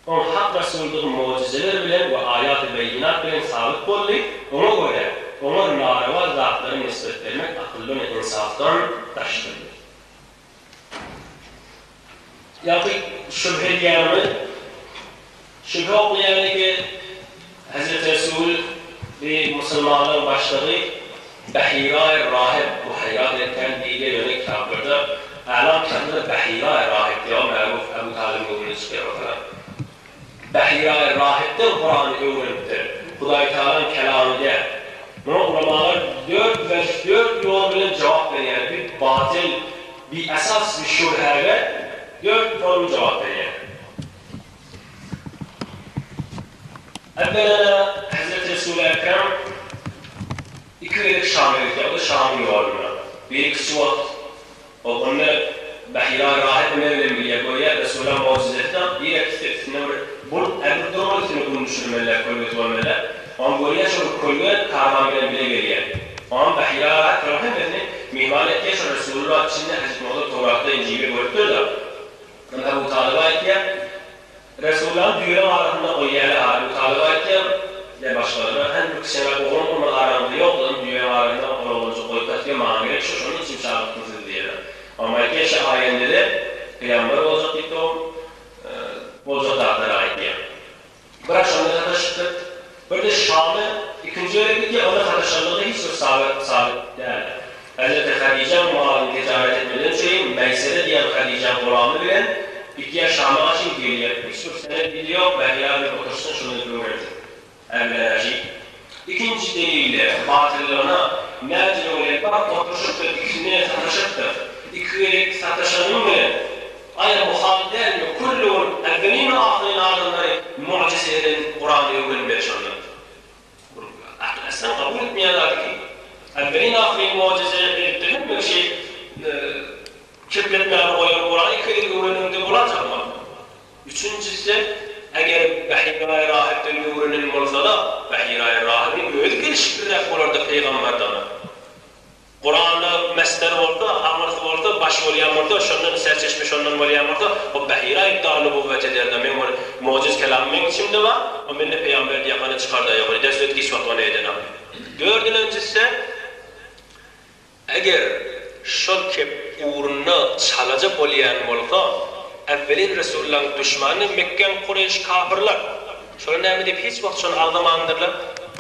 onun hak Resul'ün mucizeler bilen ve ayat-ı beyinat bilen sabit oldu, ona göre ona nareva zatlarını nispet vermek akıllını insaftan taştırdı. Yani şüphe diyanımız, şüphe okuyanı ki Hz. Resul bir Müslümanların başladığı Behira-i Rahib, bu hayat ederken diye yönelik kitaplarda Alam kitapları Behira-i Rahib diyor, məruf Əbu Talib'in yolunu çıkıyor falan. Bahira rahipten Kur'an'ı öğrenipdir. Hudaý Taala'nın kelamıga. Buna ulamalar 4 yol bilen cevap veriyor. Bir batıl, bir esas, bir şubheye 4 yol cevap veriyor. Evvela Hazreti Resul-i Ekrem 2 yıllık Şam'ı o da Şam'ı yoluna. Bir kısa vakit onu Bahira rahip emeğiyle biliyor. Böyle Resul'a mucizetinden bir eksikliğine bu Ebu Durmal için bunu düşünmeler, koyuyor olmalılar. Ama böyle çok koyuyor, kahramanlar bile geliyor. Ama Bahira rahip rahimlerini mihmanetiye şu Resulullah içinde Hazreti Muhammed Tevrat'ta İncil'i koyuyor da. Ebu Talib'a iken Resulullah'ın düğün arasında o yerli Ebu Talib'a iken ve başkalarına hem bir kişiler oğlum onun aramında yok, düğün arasında oğluncu koyup atıyor, mağmire şunun için şahitinizi diyorlar. Ama keşke ayende de Peygamber olacak deyip de o olacak dağlara ait diye. Bırak Şam'da kardeşliktir. Böyle Şam'ı ikinci öyle gidiyor, onun kardeşliğinde hiç bir sabit değil. Hazreti Hadice'nin malını ticaret etmeden şeyin Meysere diyen Hadice'nin Kur'an'ı bilen ikiye Şam'a için geliyor. Hiçbir sene biliyor ve yarın otursun şunu öğretir. Evlenecek. İkinci deliliyle batillığına nerede öyle bak oturuşup da ikisine satışıptır. İkilik satışanın mı? Aynen muhalif değil mi? Kullun evvelin ve ahirin alimleri mucizelerin Kur'an'ı öğrenmeye çalışıyor. Aslen kabul etmeyenler ki evvelin ahirin mucizeleri değil mi? Kirletmeyen Kur'an'ı ikilik öğrenimde bulacak mı? Üçüncüsü eğer Bahira rahipten öğrenim olsa da Bahira rahibin öyle gelişikliğine olarda peygamberden. Kur'an'da mesler oldu, amırtı oldu, baş olayan oldu, şundan serçeşmiş ondan olayan oldu. O Bahira iddialı nübüvvet ederdi. Men muciz kelamın içimde var, o beni peygamber yakanı çıkardı. Yani ders ötki vakti edene. Dördüncüsü eğer şol kep uğruna çalacak olayan olsa, evvelin Resulullah'ın düşmanı Mekken Kureyş kafirler. Şöyle ne deyip hiç vakit şunu ağlamayandırlar.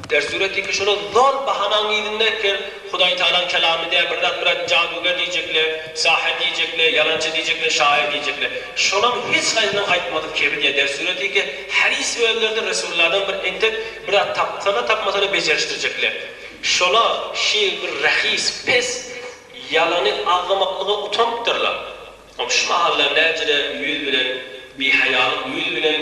Der sureti ki şunu zor bahanan gidindeyken Hudaý Taala'nın kelamı diye birat cadugar diyecekler, sahir diyecekler, yalancı diyecekler, şair diyecekler. Şunun hiç hayırından kayıtmadık gibi diye der sureti ki hadis ve öllerde Resulullah'dan bir entek birat tapmasını beceriştirecekler. Şuna bir rahis, pes, yalanı ağlamaklığı utanıptırlar. Ama şu mahalle necde yüz bilen bir hayalık, yüz bilen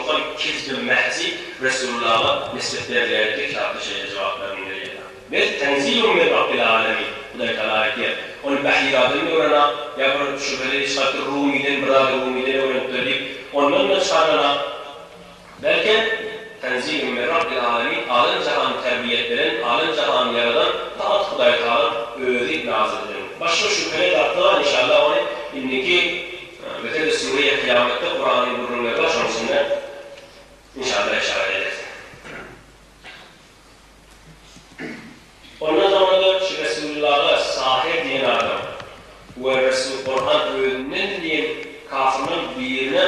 olan kizb-i mehzi Resulullah'a nispetlerle kârlı şeye cevaplarını veriyor. Ve tenzilun min Rabbil alemin. Hudaý Teala diyor. Onun Bahira'dan öğrena, ya bu şüpheleri çıkarttı Rumi'den, Rumi'den öğrenip, ondan da çıkarana, belki tenzilun min Rabbil alemin, alem cihanı terbiyet veren, alem cihanı yaradan, taat Hudaý Teala öğretip nazil eden. Başka şüpheleri de attılar inşallah onu, indiki bütün Suriye kıyamette Kur'an'ın burunları başlamasında inşallah işaret ederiz. Ondan sonra da Resulullah'a sahip diyen adam ve Resul Kur'an öğrenen diyen kafirlerin birine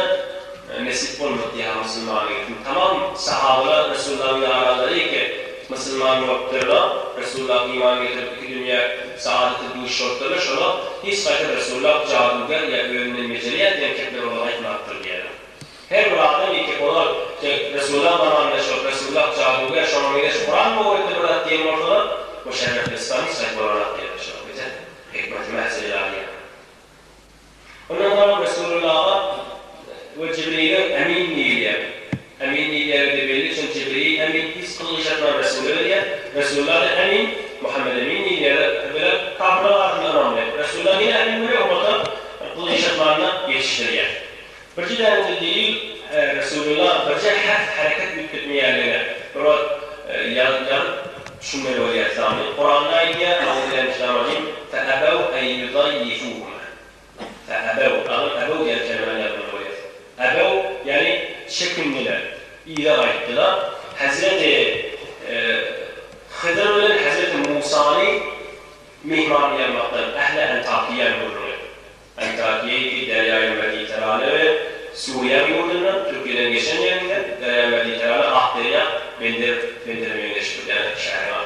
nesip olmadı diye Müslümanlığı. Tamam sahabeler Resulullah'ın yaraları ki Müslüman yokturlar, Resulullah iman getirip ki dünya saadeti duş şortları şuna hiç sayıda Resulullah cadugar ya öğrenen meceriyet diyen kepler olarak etmektir diyelim. Her bir adam ki onlar Resulullah zamanında Resulullah cadugar şuna meyleş Kur'an mı öğretti bırak diyen ortalar o şeref İslam'ı sayıda olarak diyelim. Bize hikmet-i mehzel ilahiye. Ondan sonra Resulullah'a ve Cibril'e emin niyeliye. Emin niyeliye de belli için Cibril emin his kılışatlar Resulullah diye. Resulullah da emin, Muhammed emin niyeliye böyle kafirler ardından anlayın. Resulullah yine emin böyle olmadan kılışatlarına yetiştiriyor. Bir de değil Resulullah bir hareket yükletmeyenlerine. Yan şunları oluyor İslam'ı. Kur'an'da diye Euzubillahimineşşeytanirracim فَأَبَوْا اَنْ يُضَيِّفُوهُمَا فَأَبَوْا أَبَوْ diye kelimeler oluyor. Ebev yani çekindiler, ilah ettiler. Hazreti Hıdır ile Hazreti Musa'yı mihman yapmaktan ehl-i Entakiye'ye vurdular. Entakiye'yi Derya-i Mediterane ve Suriye vurdular. Türkiye'den geçen yerinde Derya-i Mediterane Ahderya bendirmeye geçti. Yani şehre var.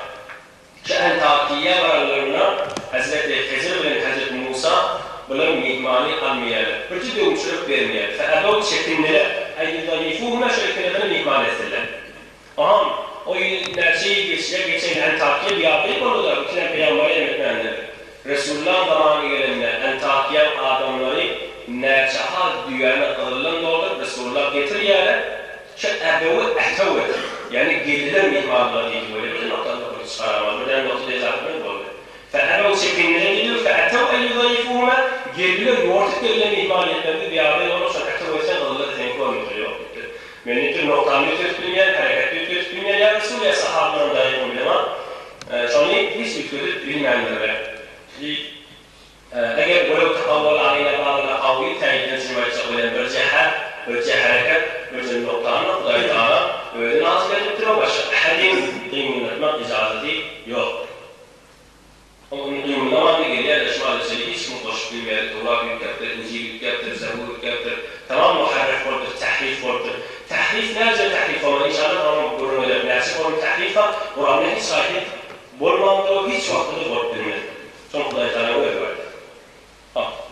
Ki Entakiye varlarına Hazreti Hıdır ile Hazreti Musa bunların mihmani almayalar. Peki de uçurup vermeyalar. Fe'ebev çekindiler. eyyudayfuhuma şirkelerini ihmal ettiler. Aham, o nerseyi geçen Antakya bir yapayım onu da bütün Peygamber'e emretmenler. Resulullah zamanı gelende Antakya adamları nerçaha düğene ağırlan doğru Resulullah getiriyorlar. Şu ebevi ehtevet. Yani geldiler mihmallar diye böyle bir noktada çıkaramaz. Buradan noktaya zaten böyle. فأبوا سكنين جدوا فأتوا أن يضيفوهما جدوا يورث كل مهمان يتبع بيعمل ورشة أتوا يسأل الله تنكون مخلوق من يتم نقطة متفقين حركة متفقين يا رسول يا صحابة من دائما لما شاني ليش يكتب بالمعنى ده أجل ولو تقول علينا بعض الأقاويل تأييد سماع شغلين برجع حركة برجع نقطة نقطة إدارة والناس قالوا ترى باش أحدين ضمن ما إجازتي يوم Onun zamanı geliyor, eşmal eseri hiç mutlaka bilmeyen, Torah yükleptir, İncil yükleptir, Zebur yükleptir, tamam muharref vardır, tahrif vardır. Tahrif nerede tahrif ama inşallah tamam görünmeden, nasip onun tahrifa, Kur'an'da hiç sahip, bulmandığı hiç vaktinde bort bilmez. Son Kudai Teala öyle vardır.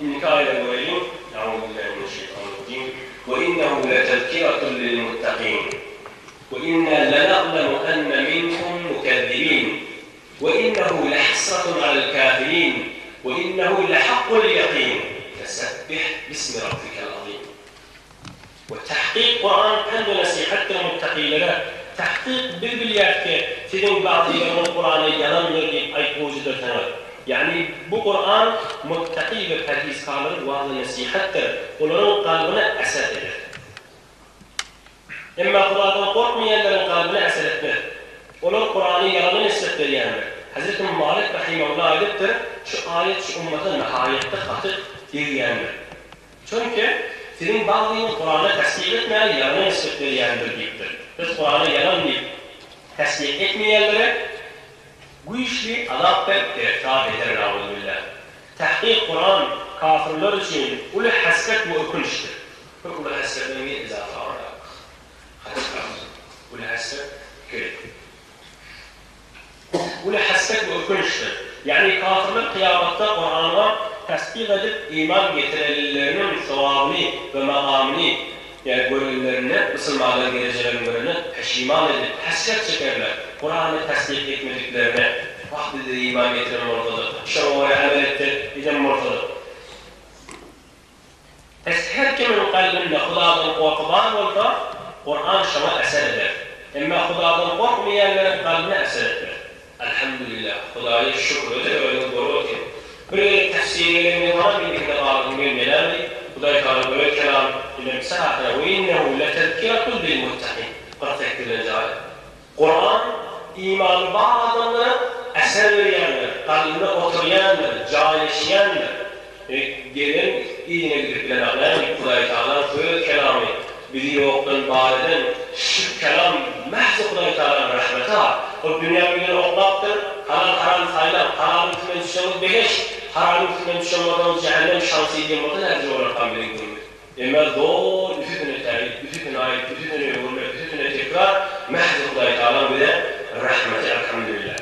İnkâile göreyim, Euzubillahimineşşeytanirracim. وَإِنَّهُ لَتَذْكِرَةٌ لِلْمُتَّقِينَ وَإِنَّا لَنَعْلَمُ أَنَّ مِنْكُمْ مُكَذِّبِينَ وإنه لحسرة على الكافرين وإنه لحق اليقين فسبح باسم ربك العظيم والتحقيق قرآن عنده نصيحة المتقين لا تحقيق بالبليات في بعض القرآن يلم يجيب أي وجود الثاني يعني bu Kur'an muttaki ve perhizkarların vaazı nasihattır. Onların kalbine eser eder. Ama Kur'an'dan korkmayanların kalbine eser etmez. Onlar Kur'an'ı yalanı nispet veriyenler. Hazreti Malik Rahimahullah ayettir, şu ayet şu ümmetin nihayette katı diyenler. Çünkü sizin bazılarının Kur'an'ı tasdik etmeyen yalanı nispet veriyendir deyiptir. Biz Kur'an'ı yalan deyip tasdik etmeyenlere bu işi azapta irtab eder Euzubillâh. Tahkik Kur'an kafirler için ulu hasret ve ökünçtür. Ulu hasretine bir izafa var. Ulu hasret köy. Ulu hasret ve ökünçtür. Yani kafirler kıyamette Kur'an'a tasdik edip iman getirenlerinin sevabını ve makamını yani görevlerine, Müslümanlar geleceğlerine peşiman edip hasret çekerler. Kur'an'ı tasdik etmediklerine vaktidir iman getiren ortada. Şer'o'ya amel etti, idem ortada. Her kimin kalbinde Kuda'dan korkudan olsa Kur'an şuna eser eder. Ama Kuda'dan korkmayanların kalbine eser eder. Elhamdülillah, Kuda'ya şükür eder, öyle doğru ki. Böyle tefsirlerini var, birlikte ağırlığı bilmelerdi. Kuda'ya Teala böyle kelam ile saatine وَاِنَّهُ لَتَذْكِرَةٌ لِلْمُتَّقِينَ Kur'an, imanı bağlı adamlara eser verenler, kalbine oturuyanlar, cahilişiyenler, gelen iyine gidip bilenler, Kuda'ya Teala böyle kelamı bizi yoktan bağlıdan, şu kelam mehz Kuda'ya Teala'nın rahmeti var. O dünya bilen oklaktır, haram sayılan, haram üstüne düşemez begeç, haram üstüne düşemez cehennem şansı edilmeden her şey olarak tam bilin görmüş. Ama zor, üstüne tevhid, üstüne ayet, üstüne hürmet, üstüne tekrar, mehz Kuda'ya Teala'nın bile rahmeti elhamdülillah.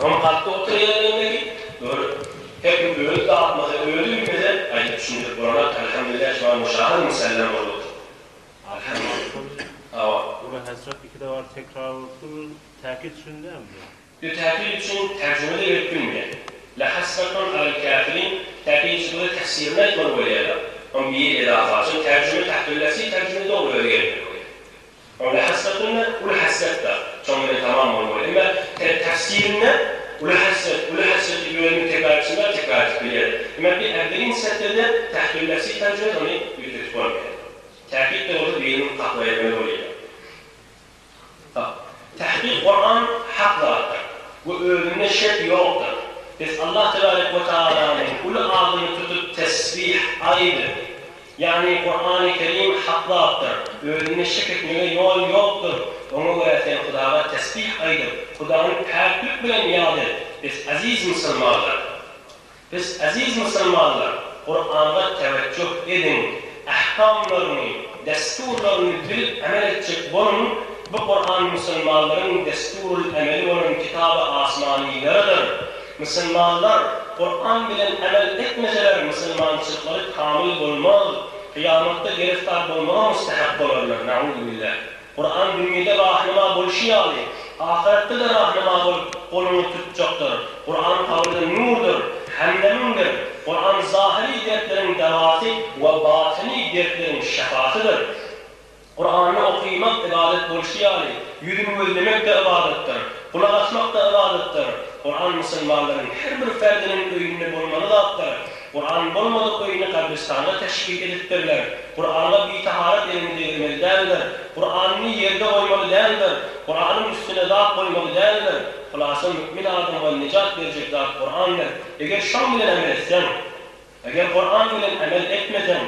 Ama kalpte oturuyanlarına git, doğru. Hep böyle dağıtmasa, öyle bilmeden, ayet düşündük Kur'an'a, elhamdülillah şu an müşahır musallem olur. Elhamdülillah. Buna hasret iki de var tekrar olsun, takip şunda mı? Bir takip için tercümede yürütülmüyor. La hasretun al-kafirin, takip için böyle tefsirine etmeli böyle ama bir edafa için tercüme tahtüllesi tercümede oluyor geliyor. Ama la hasretunla, ulu hasret da. Çoğunları tamam oluyor. Ama tefsirine ulu hasret bölümü tekrar etsinler, tekrar etmeliler. Ama bir evvelin setlerde tahtüllesi tercüme onu yürütüp olmuyor. Tahkik de orada birinin takla etmeli oluyor. Tahkik Kur'an haklardır. Bu öğrenme şek yoktur. Biz Allah Tebarek ve Teala'nın ulu adını tutup tesbih ayıdır. Yani Kur'an-ı Kerim haklardır. Öğrenme şek etmeye yol yoktur. Onu öğreten Kuda'ya tesbih ayıdır. Kuda'nın kalplik bilen yadır. Biz aziz Müslümanlar. Kur'an'a teveccüh edin. Ahkamlarını, desturlarını bilip amel edecek bunun, bu Kur'an Müslümanların desturul ameli olan kitab-ı asmaniyeleridir. Müslümanlar Kur'an bilen amel etmeseler Müslümançılıkları kamil olmaz. kıyamatda giriftar bolmağa müstehak bolarlar. Na'udzubillah. Kur'an dünyada rahnama boluşu yali, ahirette de rahnama bolup kolunu tutacakdır. Kur'an kavrida nurdur, hemdemindir. Kur'an zahiri dertlerin devası ve batini dertlerin şefatıdır. Kur'an'ı okuymak ibadet boluşu yali, yüzünü gözlemek de ibadettir. Kulak açmak da ibadettir. Kur'an Müslümanların her bir ferdinin öyünü bulmalı dağıttır. Kur'an bulmadık öyünü kabristan'a teşvik ediptirler. Kur'an'a bir taharet elini değirmeli değildir. Kur'an'ı yerde koymalı değildir. Kur'an'ın üstüne zat koymalı değildir. Kulası mümin adam'a nicat verecek zat Kur'an'dır. Eğer şan bilen amel etsen, eğer Kur'an bilen amel etmeden,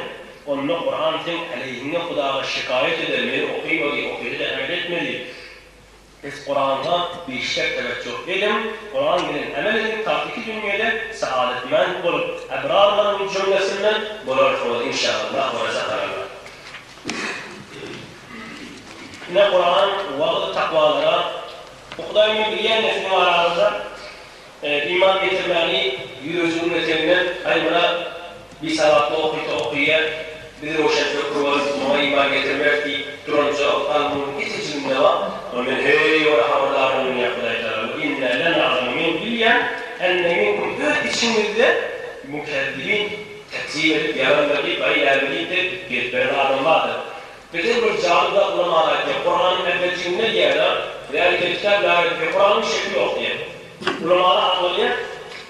onu Kur'an sen aleyhine Kuda'ya şikayet eder. Beni okuymadı, okuydu da amel etmedi. Biz Kur'an'a bir işler teveccüh edelim, Kur'an bilen amel edin, tahtiki dünyada saadetmend bulup, ebrarların cümlesinden bularız inşallah ve rezakarallah. Yine Kur'an, vağdı takvalara, Kuday'ın bilyen nefini var arada, iman getirmeni, yüzünün eteğinden, aymına bir salatlı okuya, bir roşetli kurvarız, ona iman getirmek ki, durunca Allah'ın getiricinde var. ومن هي وحوالها من يقضيتها وإنا لنعلم من بليا أن منكم içimizde mükellefin tekzip edip yarınları bayılabilir bir adamlardır. Bütün bir canlıda ulamalar ki Kur'an'ın evvelcinde yerler veya kitaplar ki Kur'an'ın şekli yok diye. Ulamalar anlıyor.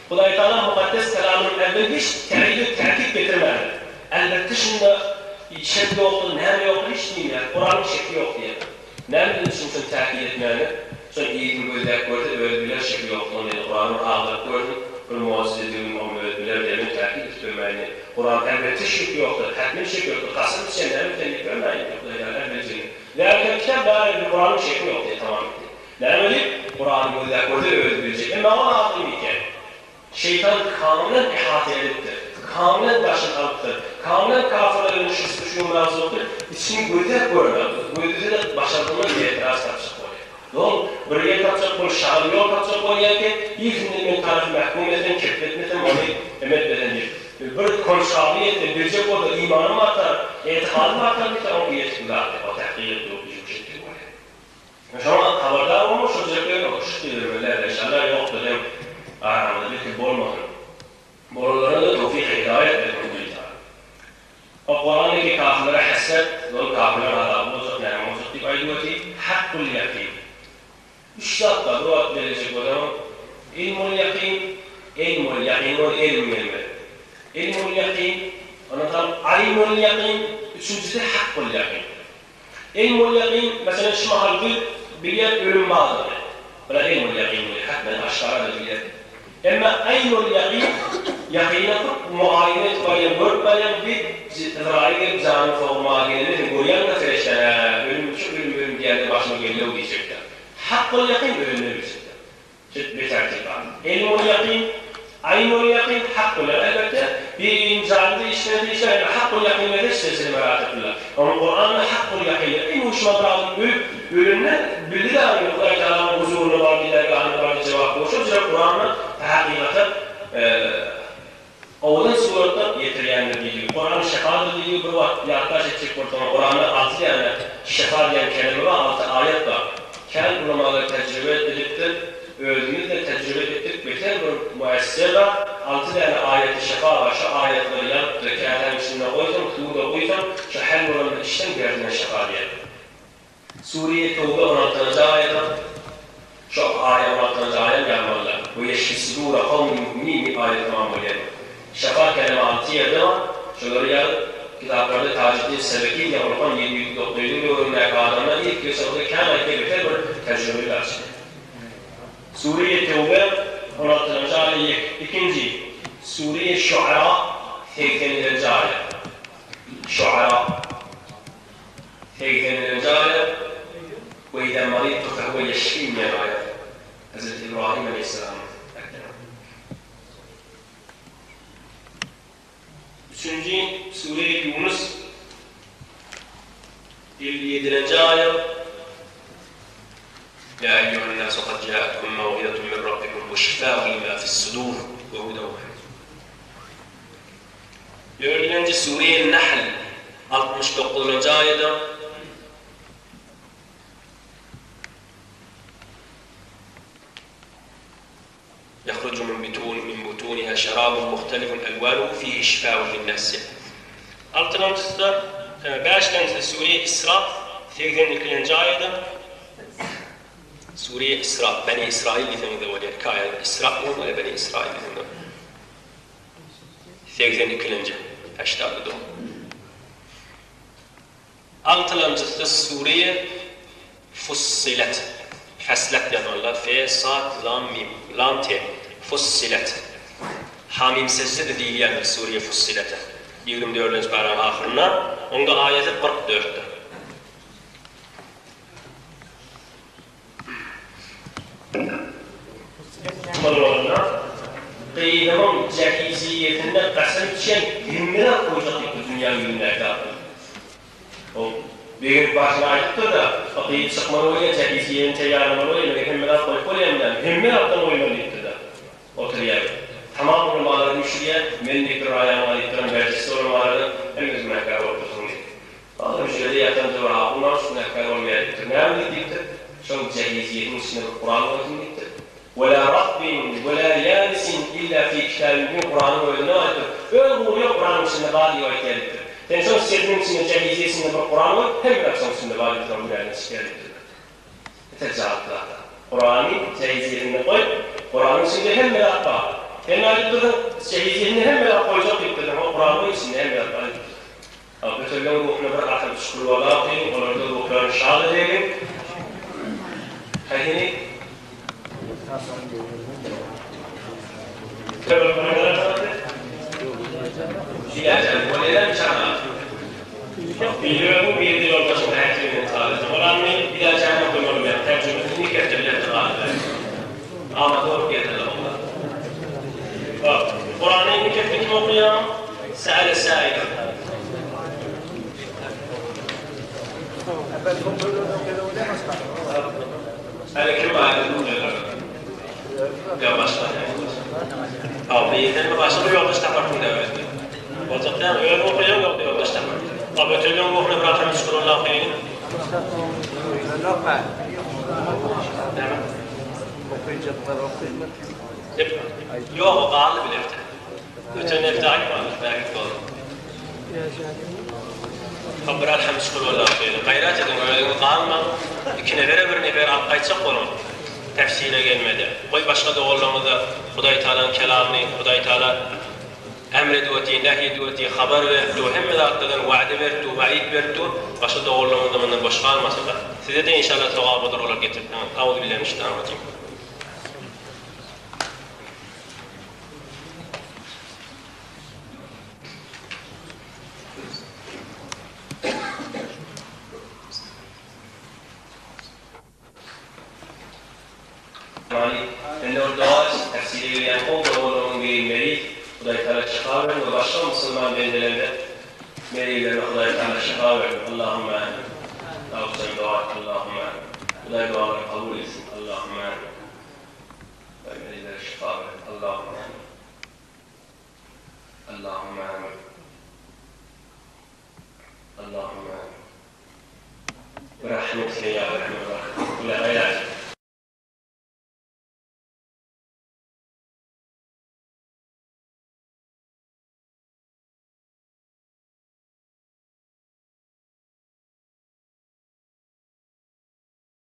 Hudayi Teala mukaddes kelamının evvel hiç terkip getirmedi. Elbette şimdi şekli yoktur, nerede yoktur hiç değil yani. Kur'an'ın şekli yok diye. Nerede düşünsün terkip etmeni? Sonra iyidir gözler gördü, öldüler şekli yokluğunu dedi. Kur'an'ın ağırlık gördü, bir muazzez edildiğini onu öldüler demin terkip etmeni. Kur'an elbette şekli yoktur, hatmin şekli yoktur. Kasım içenlerin terkip etmeni yoktur yani elbette. Derken kitap daha bir Kur'an'ın şekli yok diye tamam etti. Nerede? Kur'an'ın gözler gördü, öldürecek. Ama o ağzını iken. Şeytan kamilen ihate ediptir. Kamilen başını alıptır. Kamilen kafirlerin şu mevzudur. İçini gözler görmez. Gözleri başardığında bir etiraz tapacak oluyor. Yol, bir yer tapacak oluyor, şahı yol tapacak oluyor ki, bir filmden tarafı mahkum eden, kefretmeden, onu emet bedendir. Bir konuşabiliyetle, bilecek oldu, imanım artar, etikadım artar, bir de onu yetkili artar. O tahkiyet yok, bir şekilde oluyor. Şu an haberdar olmuş, çocuklar yok, şu diyorlar, inşallah yok dedim. Aramda bir ki bolmadım. Bollarına da tevfik hidayet edilmeli. O Kur'an'daki kafirlere haset, o kafirler adamı bozuk, yani bozuk ayduvati, hakkul yakin. Üç dakika bu ad verecek o zaman. İlmul yakin, ilmul yakin, o ilm vermeli. İlmul yakin, anlatalım, alimul yakin, üçüncüsü de hakkul yakin. İlmul yakin, mesela şu mahalde bir yer ölüm vardır. Buna ilmul yakin, hakmen aşağıda bir yer. Ama aynul yakin, yakine muayene etmeyen, görmeyen bir zirayı canı forma gelir, görüyen de freşler, ölüm bir yerde başına geliyor diyecekler. Hakkul yakin ölümünü diyecekler. Bir tertip var. İlmul yakin, aynul yakin, hakkul yakin. Elbette bir imzalında işlediği şey, hakkul yakin ve de sesini merak ettiler. Ama Kur'an'da hakkul yakin, en uçma bırakın ölümler, bildiler ki Kur'an-ı Kerim'in huzurunu var, bir dergahını var, bir cevap boşu. Kur'an'da hakikaten oğlan suratda yetiriyendir diyor. Kur'an şefadır diyor, bir vakit yaklaşık edecek ortama. Kur'an'da 6 yani şefa diyen kelime var, 6 ayet var. Kendi ulamaları tecrübe ediptir, özümüz de tecrübe ettik. Beter bir müessese var, 6 tane ayeti şefa var. Şu ayetleri yaptı, kâhtem içinde koysam, tuğda koysam, şu hel olanı işten gerdiğine şefa diye. Suriye Tevbe 16. ayet var. Şu ayet 16. ayet gelmeliler. Bu yeşil sudura kavmi müminin ayet tamamlıyor. Şefa kelime 6 yerde var. Şunları yarın kitaplarda Taceddin Sebeki diye Orhan 709'lu yorumlayan adamlar ilk yasaklı kâmete beter bir tecrübeyle açtı. Suriye Tevbe 16. ayet. İkinci, Suriye Şuara 80. ayet. Şuara 80. ayet. وإذا مرضت فهو يشفيني ayet. Hazreti İbrahim Aleyhisselam. Üçüncü Sure-i Yunus 57. ayet. يا أيها الناس قد جاءتكم موعظة من ربكم وشفاء لما في الصدور وهدى ورحمة. 4. Sure-i Nahl 69. ayeti يخرج من بطونها شراب مختلف ألوانه فيه شفاء للناس. Altıncısı da beşincisi Suriye İsra 82. ayeti Suriye İsra Beni İsrail dizinde var ya kaya İsra mı ve Beni İsrail dizinde 82. Aşağıda da. Altıncısı Suriye Fussilet Feslet yazarlar F Sad Lam Mim Lam T Fussilet Hamim secde değil yani Suriye Fussilet'e 24. paranın ahırına onda ayeti 44'te. Mallarına kıyıdamın cehiziyetinde kasem içen himmeler koyacak dünya ürünlerde. O bir başına ayıptır da kıyıp sıkmalı oya cehiziyetin teyarlamalı oya himmeler koyup olayımdan himmeler alttan oymalıydı da oturuyor. Tamam olmaları müşriye menlik rayama ayıptıran vercisi olmaları henüz mehkar ortasını değil. Bazı müşriyede yatan zora bunlar şu mehkar olmayabilir. Ne yapıyorduktur? Çok cehiziyetin içinde bir Kur'an olabilir. وَلَا رَقْبٍ وَلَا يَابِسٍ إِلَّا فِي كِتَابٍ Kur'an'ın öyle ayettir. Öyle buluyor Kur'an'ın içinde vali ayetlerdir. Tenson sirrin içinde cehiziyesinde bir Kur'an var, hem bir akşam içinde vali ayetlerdir. Bu yerine çıkardıdır. Tecavüzler. Kur'an'ı cehiziyetinde koy, Kur'an'ın içinde hem bir akba. Hem ayetlerden cehiziyetinde hem bir akba koyacak bittirdim. O Kur'an'ın içinde hem bir akba ayettir. Bütünlüğün ruhunu bırakın, şükür ve Allah'ın, onlarda ruhlarını şahit edelim. Haydi İlacım, bu neden çana? Biliyorum bir yol başında herkesin sağlığı. Oranın ilacını koymalı ben. Tercümesini getirdiler sağlığı. Ama doğru getirdiler onlar. Bak, Kur'an'ı ilk kim okuyor? Sa'ale Sa'id. Kim var? Ya başka. Abi yeterli başka bir yoldaş tapartın devlet. Olacaklar öyle okuyacağım yok yoldaş tapartın. Abi ötürlüğün okunu bırakın şükürullah okuyun. Okuyacaklar okuyun. Yok o bağlı bir evde. Ötürlüğün evde ayıpmadır. Belki doğru. Kabral hem şükürullah okuyun. Gayret edin öyle kalma. İkine vere bir ayçak olun. Tefsire gelmedi. Koy başka doğrulamada Huday Teala'nın kelamını, Huday Teala emrediyordu, nehyediyordu, haber verdi, hem de hakikaten vaadi verdi, vaid verdi. Başka doğrulamada bundan boş kalmasa da. Size de inşallah tevabıdır olarak getirdim. Euzubillahimineşşeytanirracim. Ben de orada tefsiri verilen o doğruluğun verilmeli. Huday Teala şifa verin ve başka Müslüman bendelerinde meleklerine Huday Teala şifa verin. Allahümme Allahümme duaat Allahümme Huday duaları kabul etsin. Allahümme